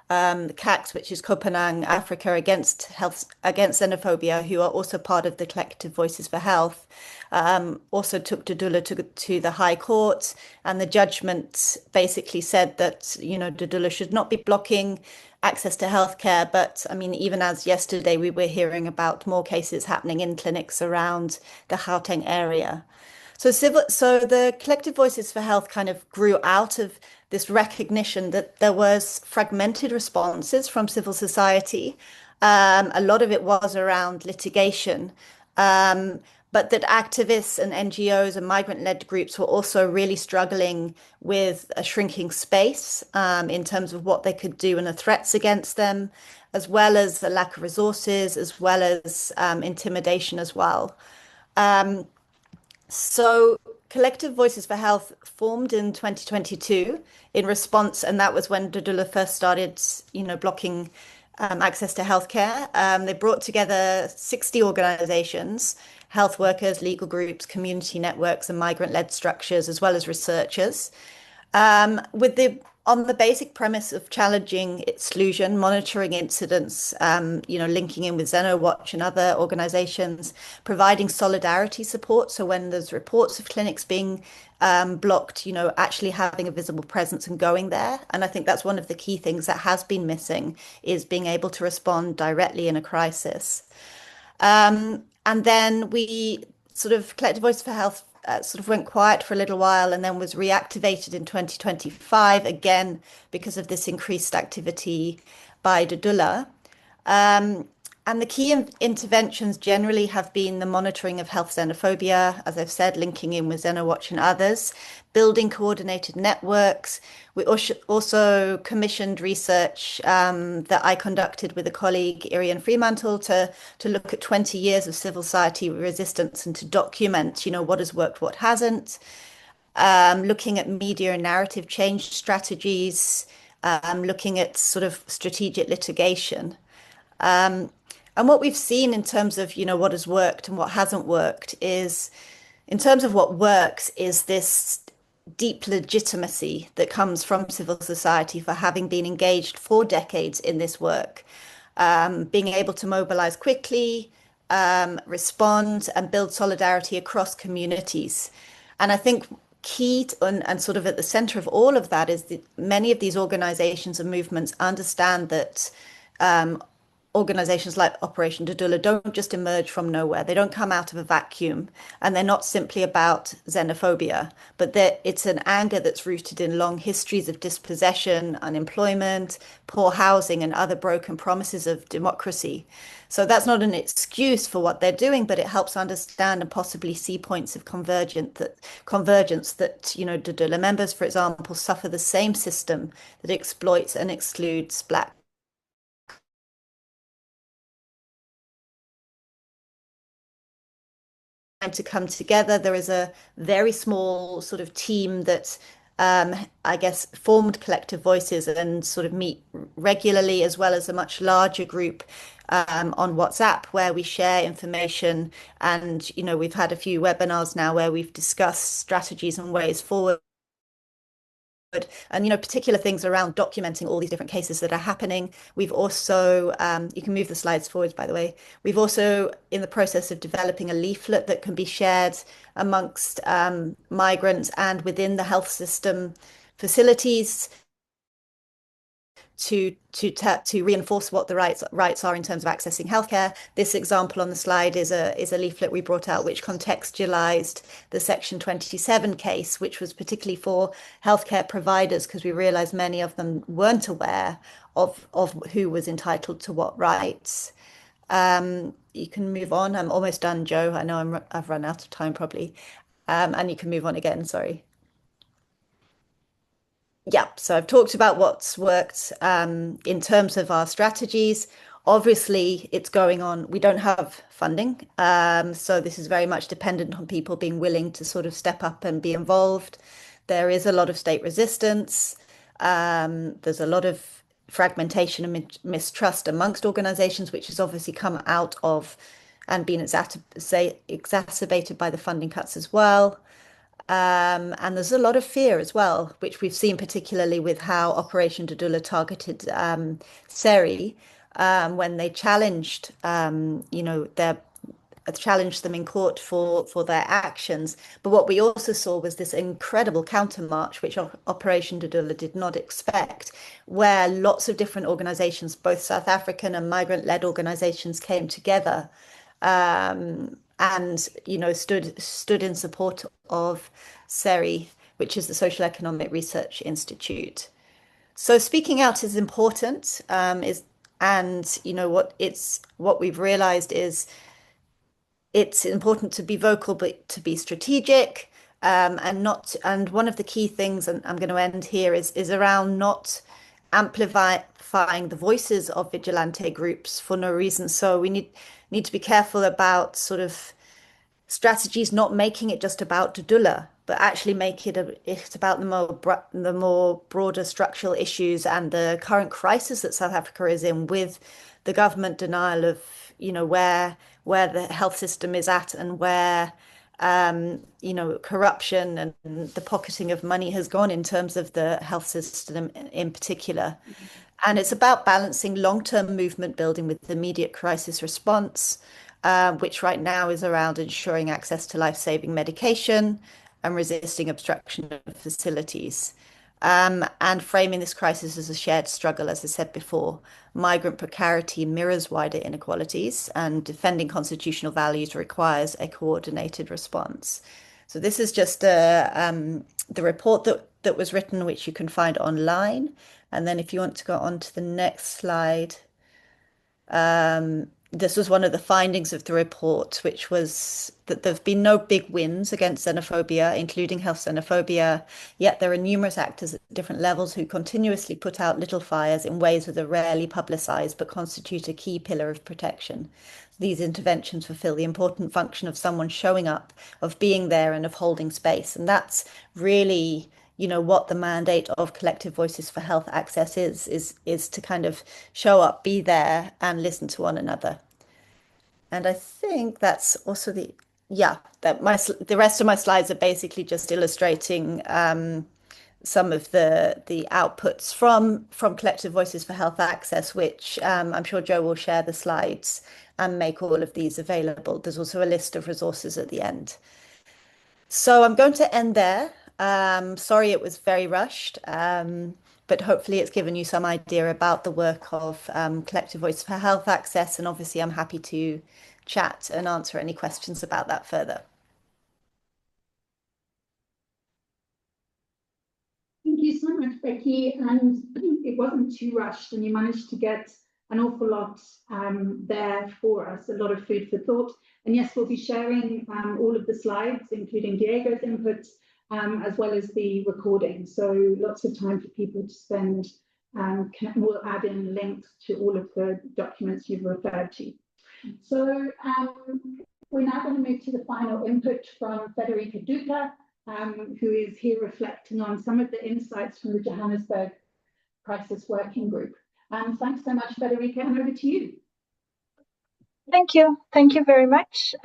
CAX, which is Copenhagen Africa against xenophobia, who are also part of the Collective Voices for Health, also took Dudula to the High Court, and the judgment basically said that Dudula should not be blocking access to healthcare. But I mean, even as yesterday, we were hearing about more cases happening in clinics around the Gauteng area. So the Collective Voices for Health kind of grew out of this recognition that there was fragmented responses from civil society. A lot of it was around litigation, but that activists and NGOs and migrant-led groups were also really struggling with a shrinking space in terms of what they could do and the threats against them, as well as the lack of resources, as well as intimidation as well. So Collective Voices for Health formed in 2022 in response, and that was when Dudula first started, blocking access to healthcare. They brought together 60 organizations, health workers, legal groups, community networks, and migrant-led structures, as well as researchers, on the basic premise of challenging exclusion, monitoring incidents, linking in with Xenowatch and other organizations, providing solidarity support. So when there's reports of clinics being blocked, actually having a visible presence and going there. And I think that's one of the key things that has been missing, is being able to respond directly in a crisis. And then we Collective Voice for Health sort of went quiet for a little while, and then was reactivated in 2025 again because of this increased activity by Dudula. And the key interventions generally have been the monitoring of health xenophobia, as I've said, linking in with Xenowatch and others, building coordinated networks. We also commissioned research that I conducted with a colleague, Irian Fremantle, to look at 20 years of civil society resistance and to document, what has worked, what hasn't. Looking at media and narrative change strategies, looking at sort of strategic litigation. And what we've seen in terms of, what has worked and what hasn't worked is, in terms of what works, is this deep legitimacy that comes from civil society for having been engaged for decades in this work. being able to mobilize quickly, respond, and build solidarity across communities. And I think key to, and sort of at the center of all of that is that many of these organizations and movements understand that organizations like Operation Dodula don't just emerge from nowhere. They don't come out of a vacuum, and they're not simply about xenophobia, but it's an anger that's rooted in long histories of dispossession, unemployment, poor housing, and other broken promises of democracy. So that's not an excuse for what they're doing, but it helps understand and possibly see points of convergence that, you know, Dodula members, for example, suffer the same system that exploits and excludes Black to come together. There is a very small sort of team that I guess formed Collective Voices and sort of meet regularly, as well as a much larger group on WhatsApp where we share information. And, you know, we've had a few webinars now where we've discussed strategies and ways forward. And, you know, particular things around documenting all these different cases that are happening. We've also, you can move the slides forwards, by the way. We've also in the process of developing a leaflet that can be shared amongst migrants and within the health system facilities to reinforce what the rights are in terms of accessing healthcare. This example on the slide is a leaflet we brought out which contextualized the Section 27 case, which was particularly for healthcare providers because we realized many of them weren't aware of who was entitled to what rights. You can move on. I'm almost done, Joe. I know I've run out of time probably. And you can move on again, sorry. Yeah, so I've talked about what's worked in terms of our strategies. Obviously, it's going on. We don't have funding. So this is very much dependent on people being willing to sort of step up and be involved. There is a lot of state resistance. There's a lot of fragmentation and mistrust amongst organizations, which has obviously come out of and been exacerbated by the funding cuts as well. And there's a lot of fear as well, which we've seen particularly with how Operation Dodula targeted Seri when they challenged, you know, challenged them in court for their actions. But what we also saw was this incredible countermarch, which Operation Dodula did not expect, where lots of different organizations, both South African and migrant-led organizations, came together. And you know stood in support of SERI, which is the Social Economic Research Institute. So speaking out is important, and you know what we've realized is it's important to be vocal, but to be strategic, and one of the key things, and I'm going to end here, is around not amplifying the voices of vigilante groups for no reason. So we need to be careful about sort of strategies, not making it just about Dodula, but actually make it's about the more broader structural issues and the current crisis that South Africa is in, with the government denial of, you know, where the health system is at, and where you know, corruption and the pocketing of money has gone in terms of the health system in particular. And it's about balancing long-term movement building with immediate crisis response, which right now is around ensuring access to life-saving medication and resisting obstruction of facilities. And framing this crisis as a shared struggle, as I said before. Migrant precarity mirrors wider inequalities, and defending constitutional values requires a coordinated response. So this is just the report that was written, which you can find online. And then if you want to go on to the next slide, this was one of the findings of the report, which was that there have been no big wins against xenophobia, including health xenophobia, yet there are numerous actors at different levels who continuously put out little fires in ways that are rarely publicised but constitute a key pillar of protection. These interventions fulfill the important function of someone showing up, of being there, and of holding space. And that's really, you know, what the mandate of Collective Voices for Health Access is to kind of show up, be there, and listen to one another. And I think that's also the rest of my slides are basically just illustrating some of the outputs from Collective Voices for Health Access, which I'm sure Joe will share the slides and make all of these available. There's also a list of resources at the end. So I'm going to end there. Sorry it was very rushed, but hopefully it's given you some idea about the work of Collective Voices for Health Access, and obviously I'm happy to chat and answer any questions about that further. Thank you so much, Becky. And it wasn't too rushed, and you managed to get an awful lot there for us, a lot of food for thought. And yes, we'll be sharing all of the slides, including Diego's input, as well as the recording. So lots of time for people to spend. We'll add in links to all of the documents you've referred to. So we're now going to move to the final input from Federica Duca, who is here reflecting on some of the insights from the Johannesburg Crisis Working Group. Thanks so much, Federica, and over to you. Thank you. Thank you very much.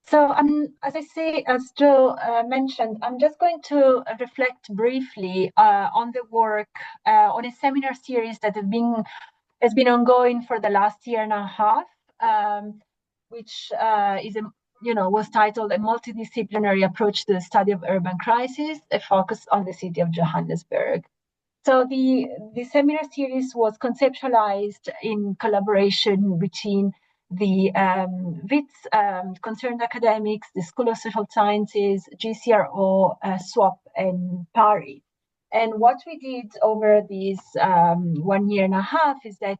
So as Joe mentioned, I'm just going to reflect briefly on the work on a seminar series that has been ongoing for the last year and a half, which was titled A Multidisciplinary Approach to the Study of Urban Crises, a focus on the city of Johannesburg. So the seminar series was conceptualized in collaboration between the Wits concerned academics, the School of Social Sciences, GCRO, SWAP, and PARI. And what we did over these 1 year and a half is that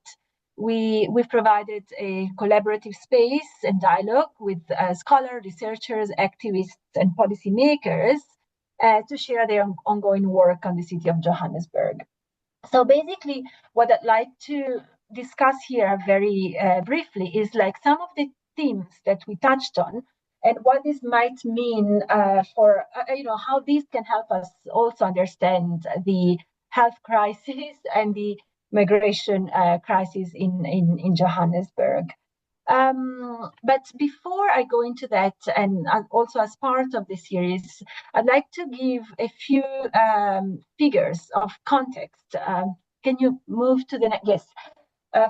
we've provided a collaborative space and dialogue with scholars, researchers, activists, and policymakers to share their ongoing work on the city of Johannesburg. So basically, what I'd like to discuss here very briefly is like some of the themes that we touched on and what this might mean for, how these can help us also understand the health crisis and the migration crisis in Johannesburg. But before I go into that, and also as part of the series, I'd like to give a few figures of context. Can you move to the next? Yes.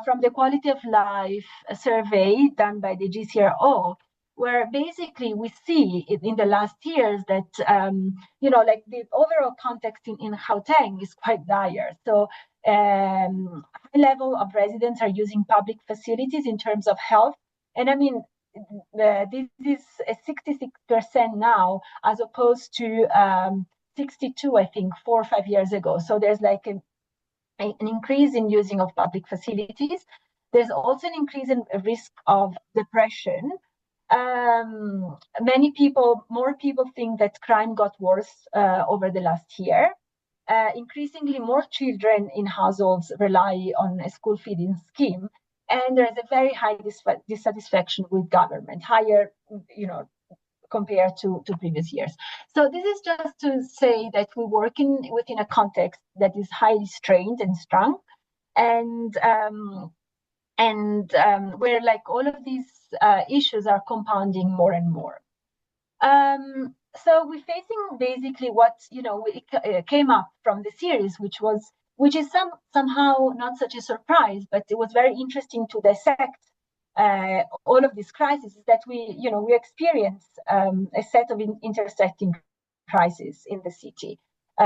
From the Quality of Life survey done by the GCRO, where basically we see in the last years that, the overall context in Gauteng is quite dire. So high level of residents are using public facilities in terms of health. And I mean, this is a 66% now, as opposed to 62, I think, 4 or 5 years ago. So there's like an increase in using of public facilities. There's also an increase in risk of depression. More people think that crime got worse over the last year. Increasingly more children in households rely on a school feeding scheme, and there's a very high dissatisfaction with government, higher, compared to previous years. So this is just to say that we're working within a context that is highly strained and strong, and where like all of these issues are compounding more and more. So we're facing basically what came up from the series, which is somehow not such a surprise, but it was very interesting to dissect all of these crises, is that we experience a set of intersecting crises in the city.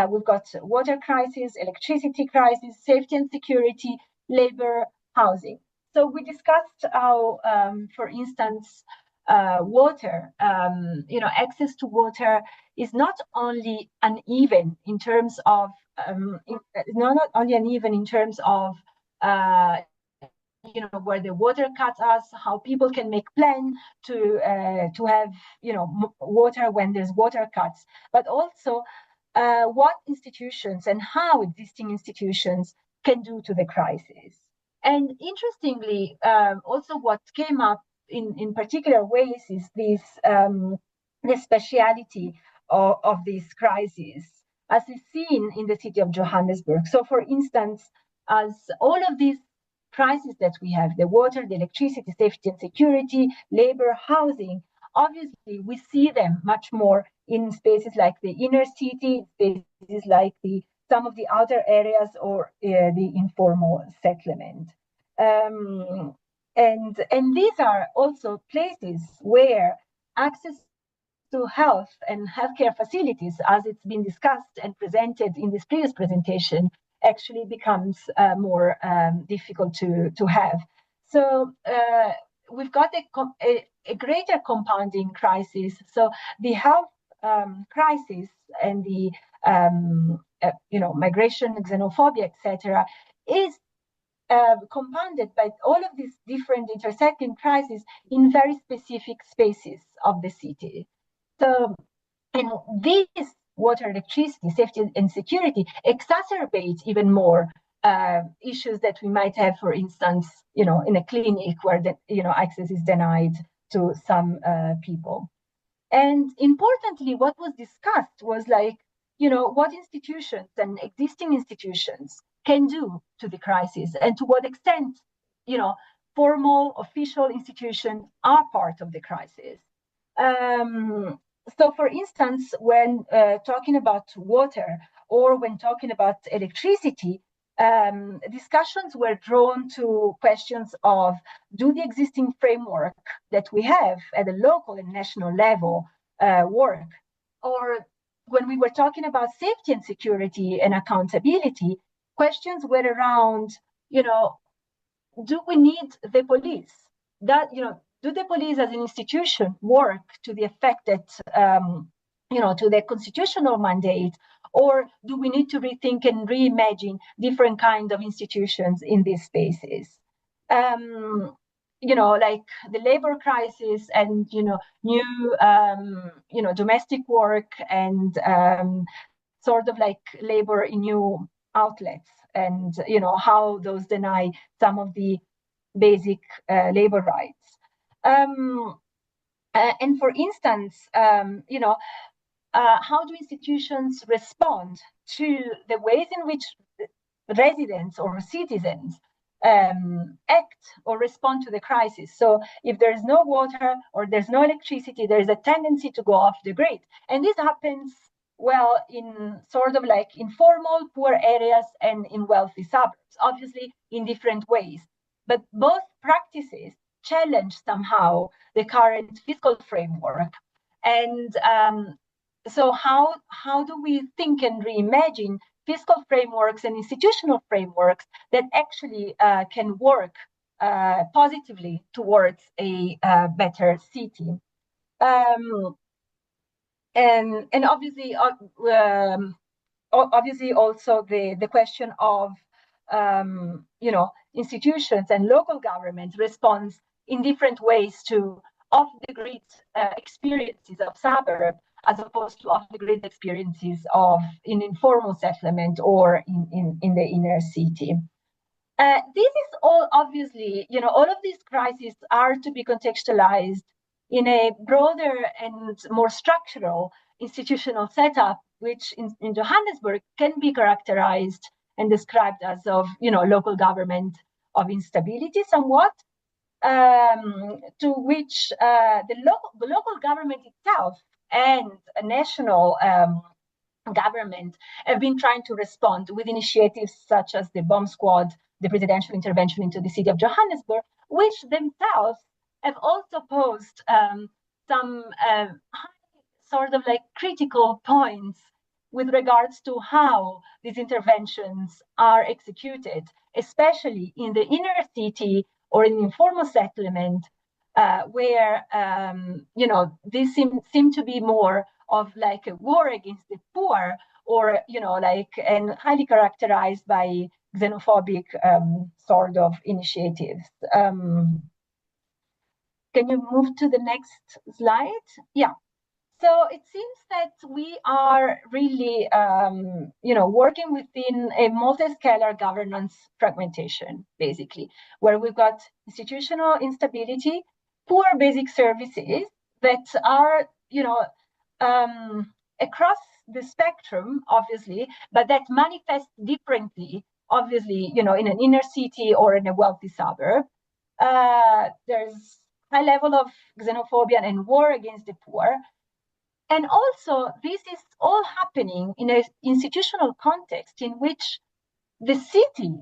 We've got water crisis, electricity crisis, safety and security, labor, housing. So we discussed how, for instance, water, access to water is not only uneven in terms of where the water cuts us, how people can make plans to have water when there's water cuts, but also what institutions and how existing institutions can do to the crisis. And interestingly, also what came up in particular ways is this the speciality of these crises, as is seen in the city of Johannesburg. So, for instance, as all of these crises that we have, the water, the electricity, safety and security, labor, housing, obviously we see them much more in spaces like the inner city, spaces like some of the outer areas, or the informal settlement. And these are also places where access to health and healthcare facilities, as it's been discussed and presented in this previous presentation, actually becomes more difficult to have. So we've got a greater compounding crisis. So the health crisis and the migration, xenophobia, etc., is compounded by all of these different intersecting crises in very specific spaces of the city. So, and these water, electricity, safety, and security exacerbate even more issues that we might have, for instance, in a clinic where access is denied to some people. And importantly, what was discussed was what institutions and existing institutions can do to the crisis, and to what extent, formal official institutions are part of the crisis. So, for instance, when talking about water or when talking about electricity, discussions were drawn to questions of, do the existing framework that we have at a local and national level work? Or when we were talking about safety and security and accountability, questions were around, do we need the police? Do the police as an institution work to the effect that, to their constitutional mandate, or do we need to rethink and reimagine different kinds of institutions in these spaces? Like the labor crisis and, new, domestic work and sort of like labor in new outlets, and, how those deny some of the basic labor rights. And for instance, how do institutions respond to the ways in which residents or citizens act or respond to the crisis? So if there's no water or there's no electricity, there is a tendency to go off the grid. And this happens, well, in sort of like informal, poor areas and in wealthy suburbs, obviously in different ways. But both practices challenge somehow the current fiscal framework. And so how do we think and reimagine fiscal frameworks and institutional frameworks that actually can work positively towards a better city? And obviously, also the question of institutions and local government response in different ways to off-the-grid experiences of suburb, as opposed to off-the-grid experiences in informal settlement or in the inner city. This is all obviously, all of these crises are to be contextualized in a broader and more structural institutional setup, which in Johannesburg can be characterized and described as of, local government of instability somewhat, to which the local government itself and a national government have been trying to respond with initiatives such as the bomb squad, the presidential intervention into the city of Johannesburg, which themselves have also posed some sort of like critical points with regards to how these interventions are executed, especially in the inner city or in informal settlement, where these seem to be more of like a war against the poor, or and highly characterized by xenophobic sort of initiatives. Can you move to the next slide? Yeah. So it seems that we are really, working within a multi-scalar governance fragmentation, basically, where we've got institutional instability, poor basic services that are, across the spectrum, obviously, but that manifest differently, obviously, in an inner city or in a wealthy suburb. There's high level of xenophobia and war against the poor. And also, this is all happening in an institutional context in which the city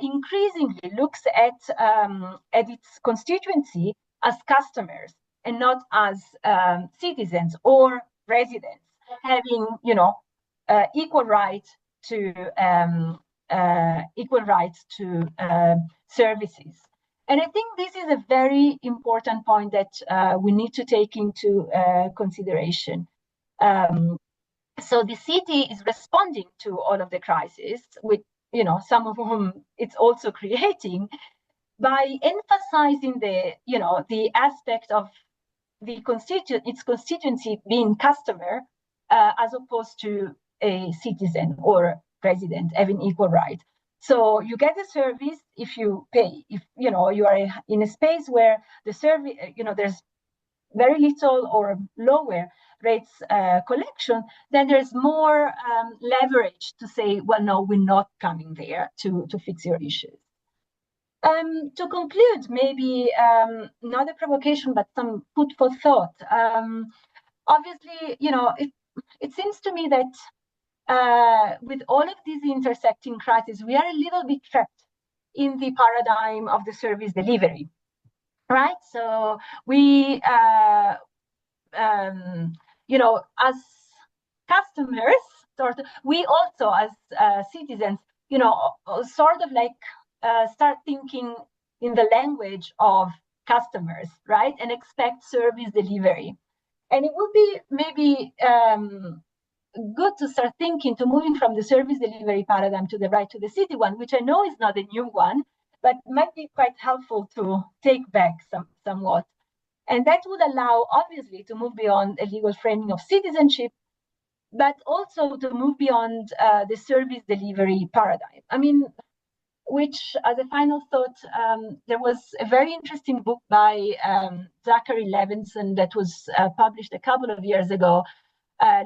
increasingly looks at its constituency as customers and not as citizens or residents having, equal rights to services. And I think this is a very important point that we need to take into consideration. So the city is responding to all of the crises, with some of whom it's also creating, by emphasizing the aspect of its constituency being customer, as opposed to a citizen or resident having equal rights. So you get a service if you pay. If you are in a space where the service, there's very little or lower rates collection, then there's more leverage to say, well, no, we're not coming there to fix your issues. To conclude, maybe not a provocation, but some food for thought. Obviously, it seems to me that with all of these intersecting crises, we are a little bit trapped in the paradigm of the service delivery, right? So we, as customers, we also as citizens, sort of like start thinking in the language of customers, right? And expect service delivery. And it would be maybe good to start thinking to moving from the service delivery paradigm to the right to the city one, which I know is not a new one, but might be quite helpful to take back somewhat. And that would allow, obviously, to move beyond a legal framing of citizenship, but also to move beyond the service delivery paradigm. I mean, which, as a final thought, there was a very interesting book by Zachary Levinson that was published a couple of years ago,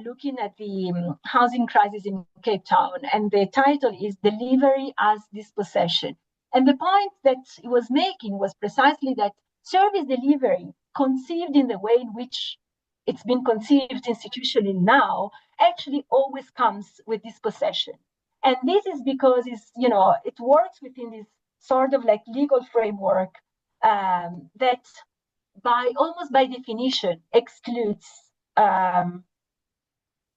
looking at the housing crisis in Cape Town. And the title is Delivery as Dispossession. And the point that he was making was precisely that service delivery, conceived in the way in which it's been conceived institutionally now, actually always comes with dispossession. And this is because it works within this sort of like legal framework that almost by definition excludes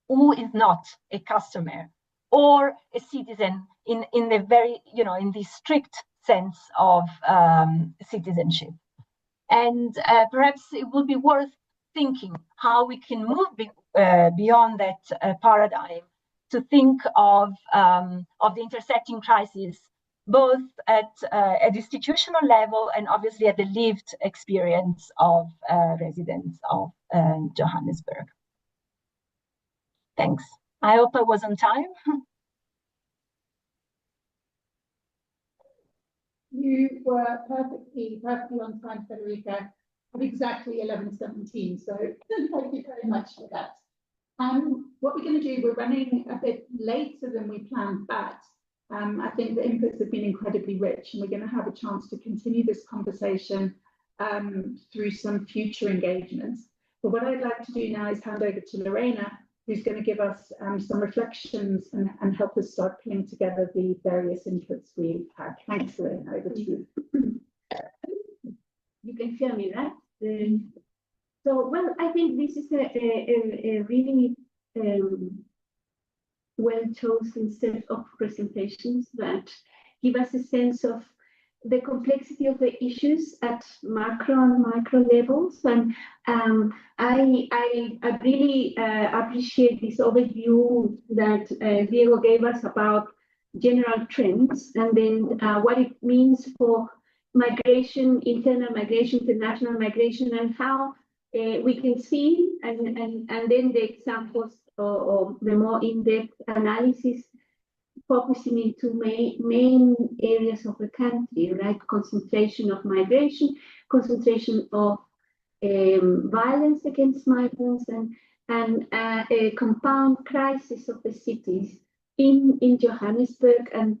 who is not a customer or a citizen in the very, in the strict sense of citizenship. And perhaps it would be worth thinking how we can move beyond that paradigm to think of the intersecting crises, both at institutional level and obviously at the lived experience of residents of Johannesburg. Thanks. I hope I was on time. You were perfectly on time, Federica, at exactly 11:17. So thank you very much for that. What we're going to do, we're running a bit later than we planned, but I think the inputs have been incredibly rich, and we're going to have a chance to continue this conversation through some future engagements. But what I'd like to do now is hand over to Lorena, who's going to give us some reflections and help us start putting together the various inputs we've had. Thanks, Lorena. Over to you. You can hear me, right? So, well, I think this is a really well-chosen set of presentations that give us a sense of the complexity of the issues at macro and micro levels. And I really appreciate this overview that Diego gave us about general trends, and then what it means for migration, internal migration, international migration, and how we can see, and then the examples or the more in-depth analysis focusing into main areas of the country, right? Concentration of migration, concentration of violence against migrants, and a compound crisis of the cities in Johannesburg, and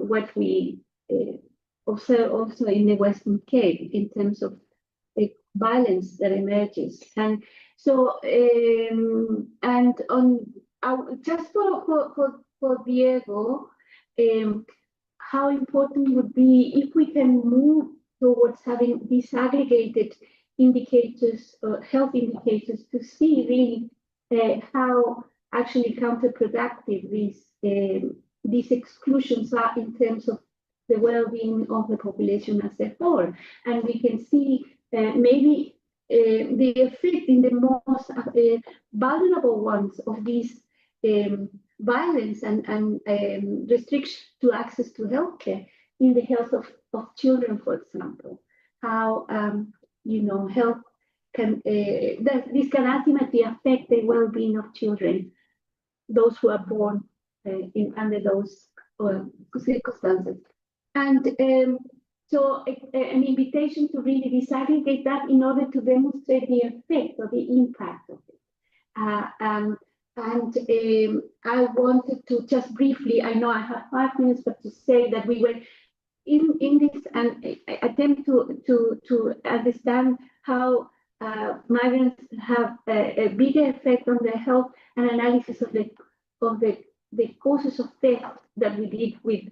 what we observe also in the Western Cape in terms of the violence that emerges. And So, and on just for Diego, how important would be if we can move towards having disaggregated indicators, health indicators, to see really how actually counterproductive these exclusions are in terms of the well-being of the population as a whole. And we can see maybe the effect in the most vulnerable ones of these violence and restriction to access to healthcare in the health of children, for example. How health can this can ultimately affect the well-being of children, those who are born under those circumstances. And so an invitation to really disaggregate that in order to demonstrate the effect or the impact of it. I wanted to just briefly, I know I have 5 minutes, but to say that we were in this attempt to understand how migrants have a bigger effect on their health, and analysis of the causes of death that we did with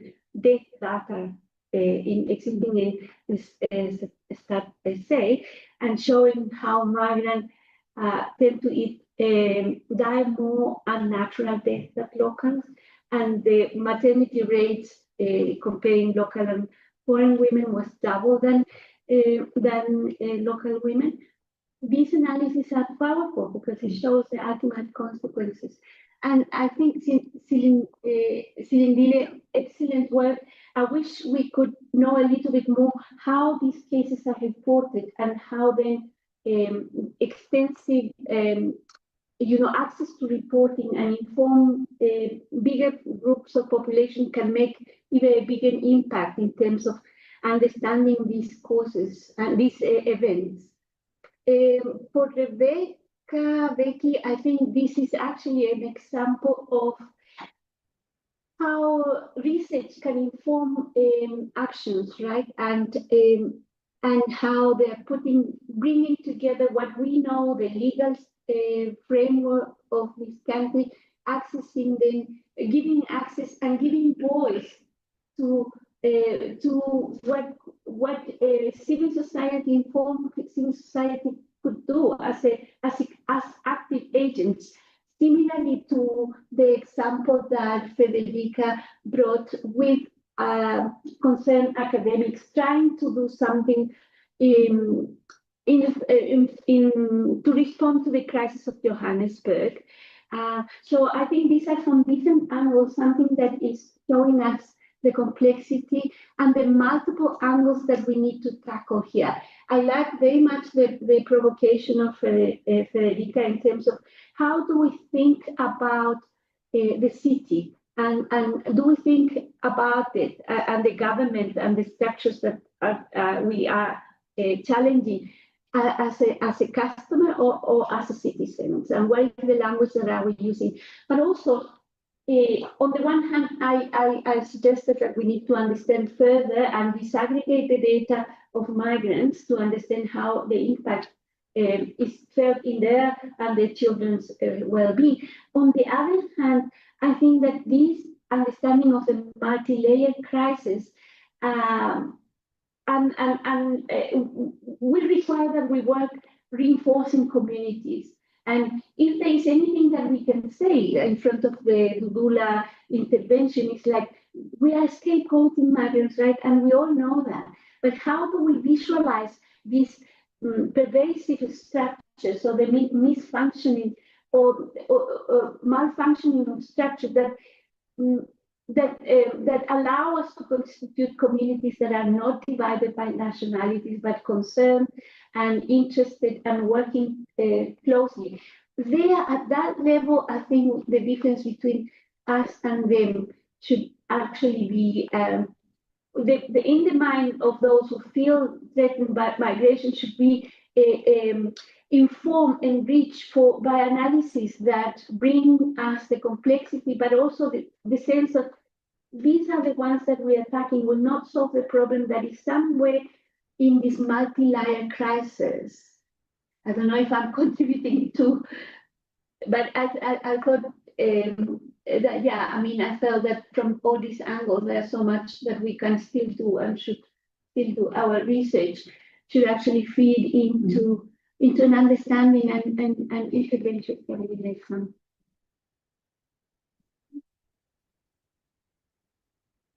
death data exhibiting in this stat essay, and showing how migrants tend to die more unnatural deaths than locals, and the maternity rates comparing local and foreign women was double than local women. These analyses are powerful because it shows the ultimate consequences. And I think Silindile, excellent work. I wish we could know a little bit more how these cases are reported and how then extensive access to reporting and inform bigger groups of population can make even a bigger impact in terms of understanding these causes and these events. For Becky, I think this is actually an example of how research can inform actions, right? And how they're bringing together what we know, the legal framework of this country, accessing them, giving access and giving voice to what civil society, informed civil society could do as active agents. Similarly to the example that Federica brought with concerned academics trying to do something to respond to the crisis of Johannesburg. So I think these are from different angles, something that is showing us the complexity and the multiple angles that we need to tackle here. I like very much the provocation of Federica in terms of how do we think about the city, and do we think about it and the government and the structures that we are challenging as a customer or as a citizen, and what is the language that are we using? But also, on the one hand, I suggested that we need to understand further and disaggregate the data of migrants to understand how the impact is felt in their and their children's well-being. On the other hand, I think that this understanding of the multi-layered crisis will require that we work reinforcing communities. And if there is anything that we can say in front of the Dudula intervention, it's like, we are scapegoating migrants, right? And we all know that. But how do we visualize these pervasive structures, or the misfunctioning or malfunctioning of structures that allow us to constitute communities that are not divided by nationalities, but concerned and interested and working closely. There, at that level, I think the difference between us and them should actually be in the mind of those who feel threatened by migration should be informed and enriched by analysis that bring us the complexity, but also the sense of these are the ones that we are attacking will not solve the problem that is somewhere in this multi-layered crisis. I don't know if I'm contributing to, but I thought that, yeah, I mean, I felt that from all these angles, there's so much that we can still do and should still do. Our research should actually feed into an understanding and intervention.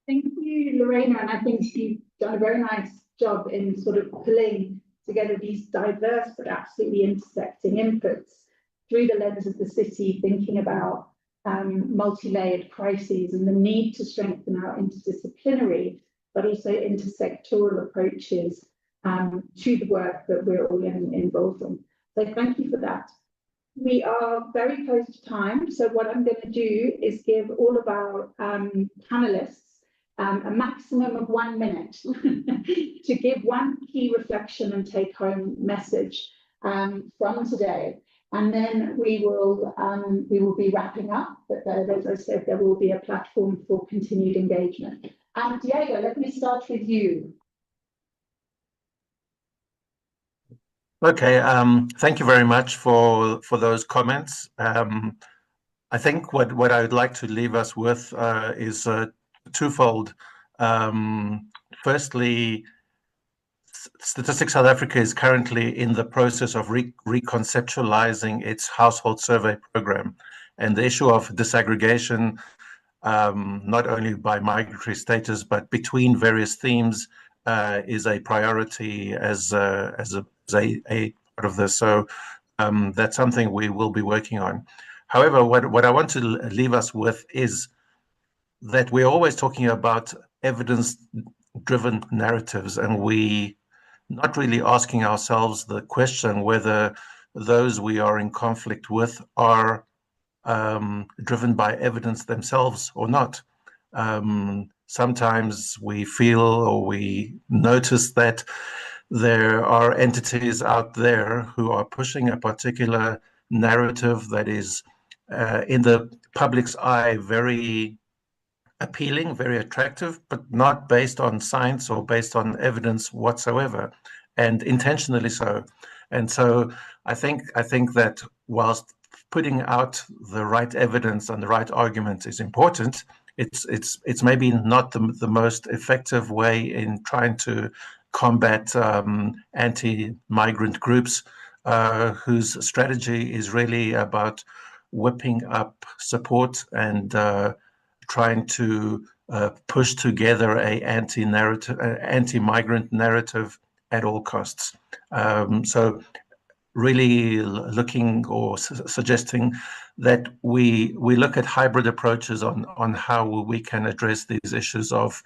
Thank you, Lorena, and I think you've done a very nice job in sort of pulling together these diverse but absolutely intersecting inputs through the lens of the city, thinking about multi-layered crises and the need to strengthen our interdisciplinary but also intersectoral approaches to the work that we're all involved in. So thank you for that. We are very close to time, so what I'm going to do is give all of our panelists a maximum of 1 minute to give one key reflection and take-home message from today, and then we will be wrapping up. But as I said, there will be a platform for continued engagement. Diego, let me start with you. Okay, thank you very much for those comments. I think what I would like to leave us with is twofold. Firstly, Statistics South Africa is currently in the process of reconceptualizing its household survey program, and the issue of disaggregation, not only by migratory status but between various themes, is a priority as a part of this. So that's something we will be working on. However, what I want to leave us with is that we're always talking about evidence-driven narratives, and we not really asking ourselves the question whether those we are in conflict with are driven by evidence themselves or not. Sometimes we feel or we notice that there are entities out there who are pushing a particular narrative that is in the public's eye very appealing, very attractive, but not based on science or based on evidence whatsoever, and intentionally so. And so I think that whilst putting out the right evidence and the right argument is important, it's maybe not the most effective way in trying to combat anti-migrant groups whose strategy is really about whipping up support and trying to push together a anti-migrant narrative at all costs. So really looking or suggesting that we look at hybrid approaches on how we can address these issues of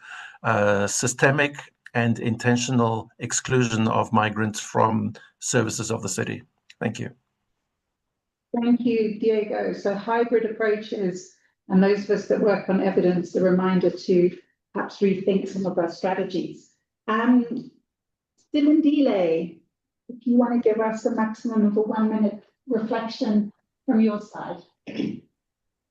systemic and intentional exclusion of migrants from services of the city. Thank you. Thank you, Diego. So hybrid approaches, and those of us that work on evidence, a reminder to perhaps rethink some of our strategies. Silindile, if you want to give us a maximum of a 1 minute reflection from your side.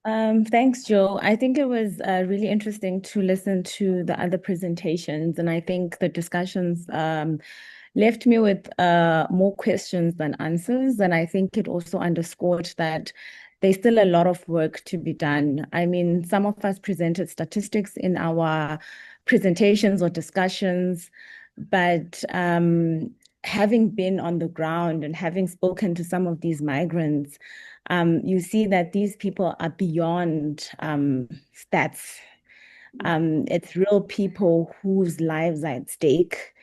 Thanks, Joe. I think it was really interesting to listen to the other presentations, and I think the discussions left me with more questions than answers, and I think it also underscored that there's still a lot of work to be done. I mean, some of us presented statistics in our presentations or discussions, but having been on the ground and having spoken to some of these migrants, you see that these people are beyond stats. It's real people whose lives are at stake.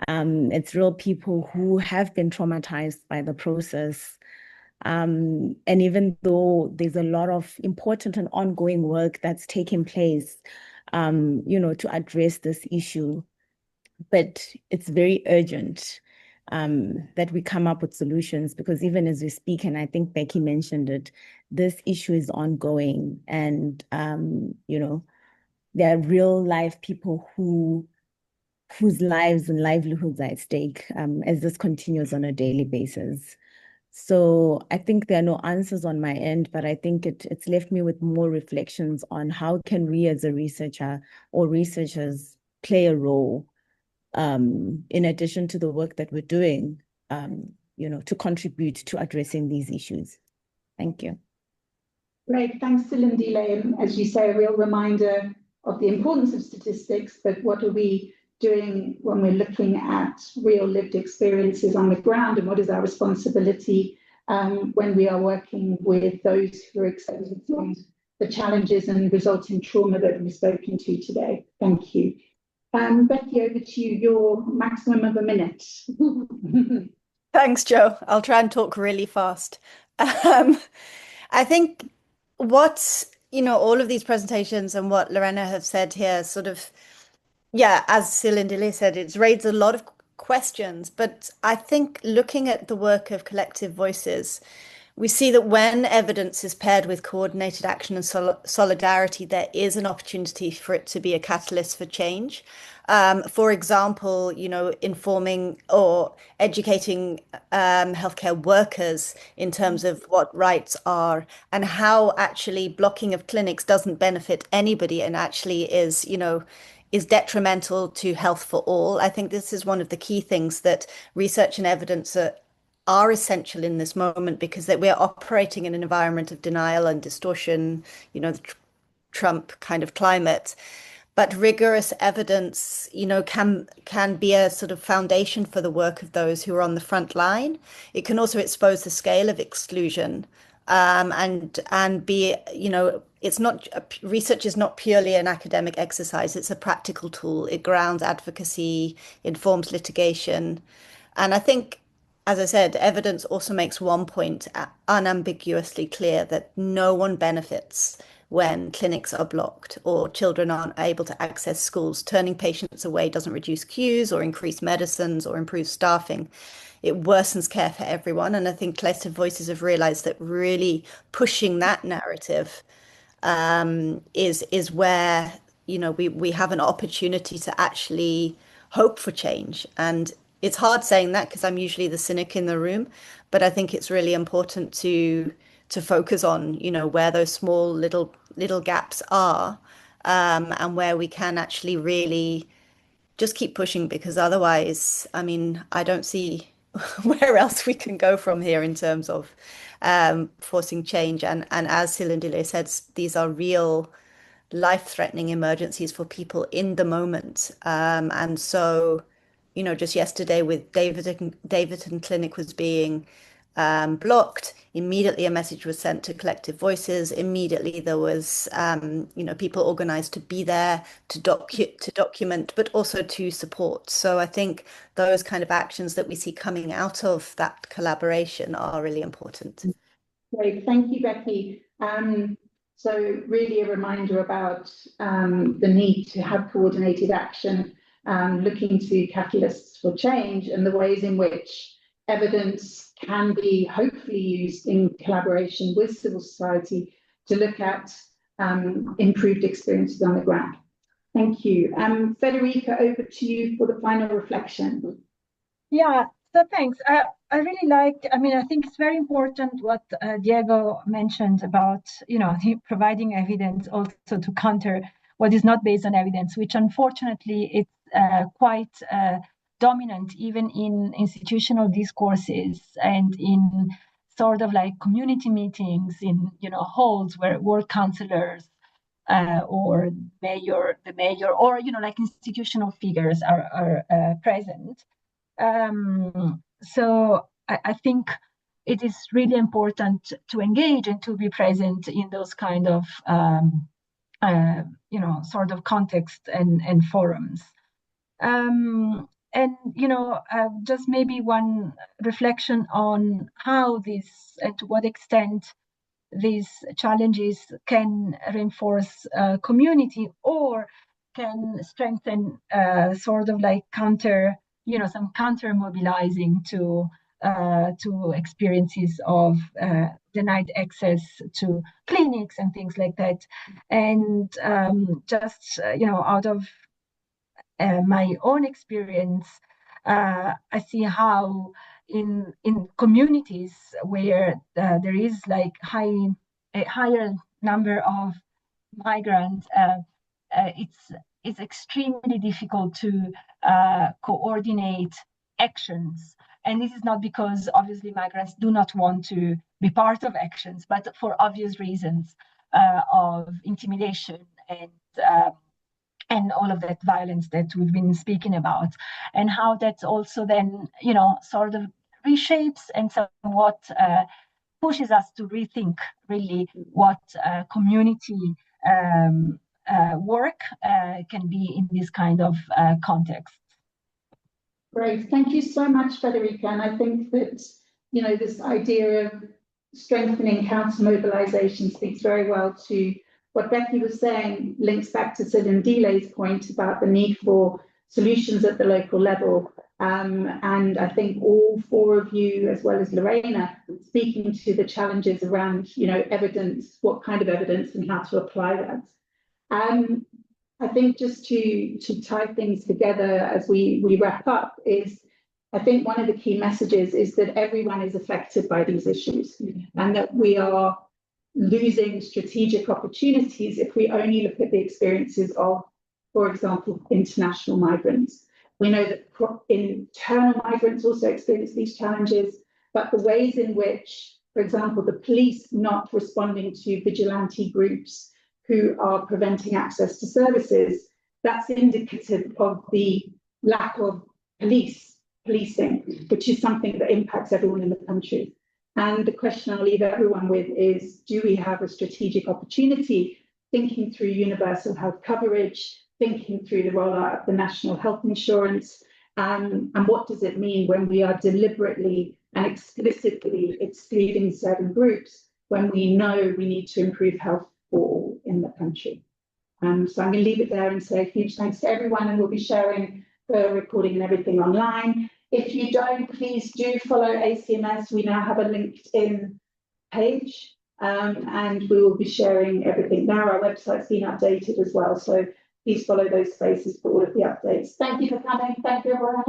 It's real people who have been traumatized by the process. And even though there's a lot of important and ongoing work that's taking place, to address this issue, but it's very urgent that we come up with solutions, because even as we speak, and I think Becky mentioned it, this issue is ongoing, and there are real life people whose lives and livelihoods are at stake as this continues on a daily basis. So I think there are no answers on my end, but I think it's left me with more reflections on how can we as a researcher or researchers play a role in addition to the work that we're doing to contribute to addressing these issues. Thank you. Great, thanks Silindile. And as you say, a real reminder of the importance of statistics, but what are we doing when we're looking at real lived experiences on the ground, and what is our responsibility when we are working with those who are experiencing the challenges and resulting trauma that we've spoken to today. Thank you. Becky, over to you, your maximum of a minute. Thanks, Jo. I'll try and talk really fast. I think all of these presentations and what Lorena have said here sort of, as Silindile said, it's raised a lot of questions, but I think looking at the work of collective voices, we see that when evidence is paired with coordinated action and solidarity, there is an opportunity for it to be a catalyst for change. For example, informing or educating healthcare workers in terms of what rights are and how actually blocking of clinics doesn't benefit anybody and actually is detrimental to health for all. I think this is one of the key things that research and evidence are essential in this moment, because that we're operating in an environment of denial and distortion, the Trump kind of climate. But rigorous evidence, can be a sort of foundation for the work of those who are on the front line. It can also expose the scale of exclusion, and be, it's not, research is not purely an academic exercise. It's a practical tool. It grounds advocacy, informs litigation. And I think, as I said, evidence also makes one point unambiguously clear, that no one benefits when clinics are blocked or children aren't able to access schools. Turning patients away doesn't reduce queues or increase medicines or improve staffing. It worsens care for everyone. And I think collective voices have realized that really pushing that narrative is where, we have an opportunity to actually hope for change. And it's hard saying that because I'm usually the cynic in the room, but I think it's really important to focus on, where those small little gaps are, and where we can actually really just keep pushing, because otherwise, I don't see where else we can go from here in terms of forcing change. And as Silindile said, these are real life-threatening emergencies for people in the moment. And so, just yesterday with Davidson Clinic was being blocked, immediately a message was sent to collective voices. Immediately there was, people organized to be there to document, but also to support. So I think those kind of actions that we see coming out of that collaboration are really important. Great, thank you, Becky. So really a reminder about the need to have coordinated action, looking to catalysts for change and the ways in which evidence can be hopefully used in collaboration with civil society to look at improved experiences on the ground. Thank you. Federica, over to you for the final reflection. Yeah, so thanks. I really like, I think it's very important what Diego mentioned about, providing evidence also to counter what is not based on evidence, which unfortunately it's quite dominant even in institutional discourses and in sort of like community meetings, in halls where ward councillors or the mayor, or like institutional figures are present. So I think it is really important to engage and to be present in those kind of sort of context and forums. And just maybe one reflection on how this and to what extent these challenges can reinforce community or can strengthen sort of like some counter mobilizing to experiences of denied access to clinics and things like that. And just out of my own experience, I see how in communities where there is like a higher number of migrants, it's extremely difficult to coordinate actions And this is not because obviously migrants do not want to be part of actions, but for obvious reasons of intimidation and all of that violence that we've been speaking about, and how that also then, sort of reshapes and somewhat pushes us to rethink really what community work can be in this kind of context. Great, thank you so much, Federica. And I think that, this idea of strengthening counter mobilisation speaks very well to what Becky was saying, links back to Silindile's point about the need for solutions at the local level. And I think all four of you, as well as Lorena, speaking to the challenges around, evidence, what kind of evidence and how to apply that. I think just to tie things together as we wrap up is, I think one of the key messages is that everyone is affected by these issues, and that we are losing strategic opportunities if we only look at the experiences of, for example, international migrants. We know that internal migrants also experience these challenges, but the ways in which, for example, the police not responding to vigilante groups who are preventing access to services, that's indicative of the lack of policing, which is something that impacts everyone in the country. And the question I'll leave everyone with is, do we have a strategic opportunity, thinking through universal health coverage, thinking through the rollout of the national health insurance, and what does it mean when we are deliberately and explicitly excluding certain groups when we know we need to improve health for all in the country. So I'm going to leave it there and say a huge thanks to everyone, and we'll be sharing the recording and everything online. If you don't, please do follow ACMS. We now have a LinkedIn page, and we will be sharing everything now. Our website's been updated as well, so please follow those spaces for all of the updates. Thank you for coming. Thank you, everyone.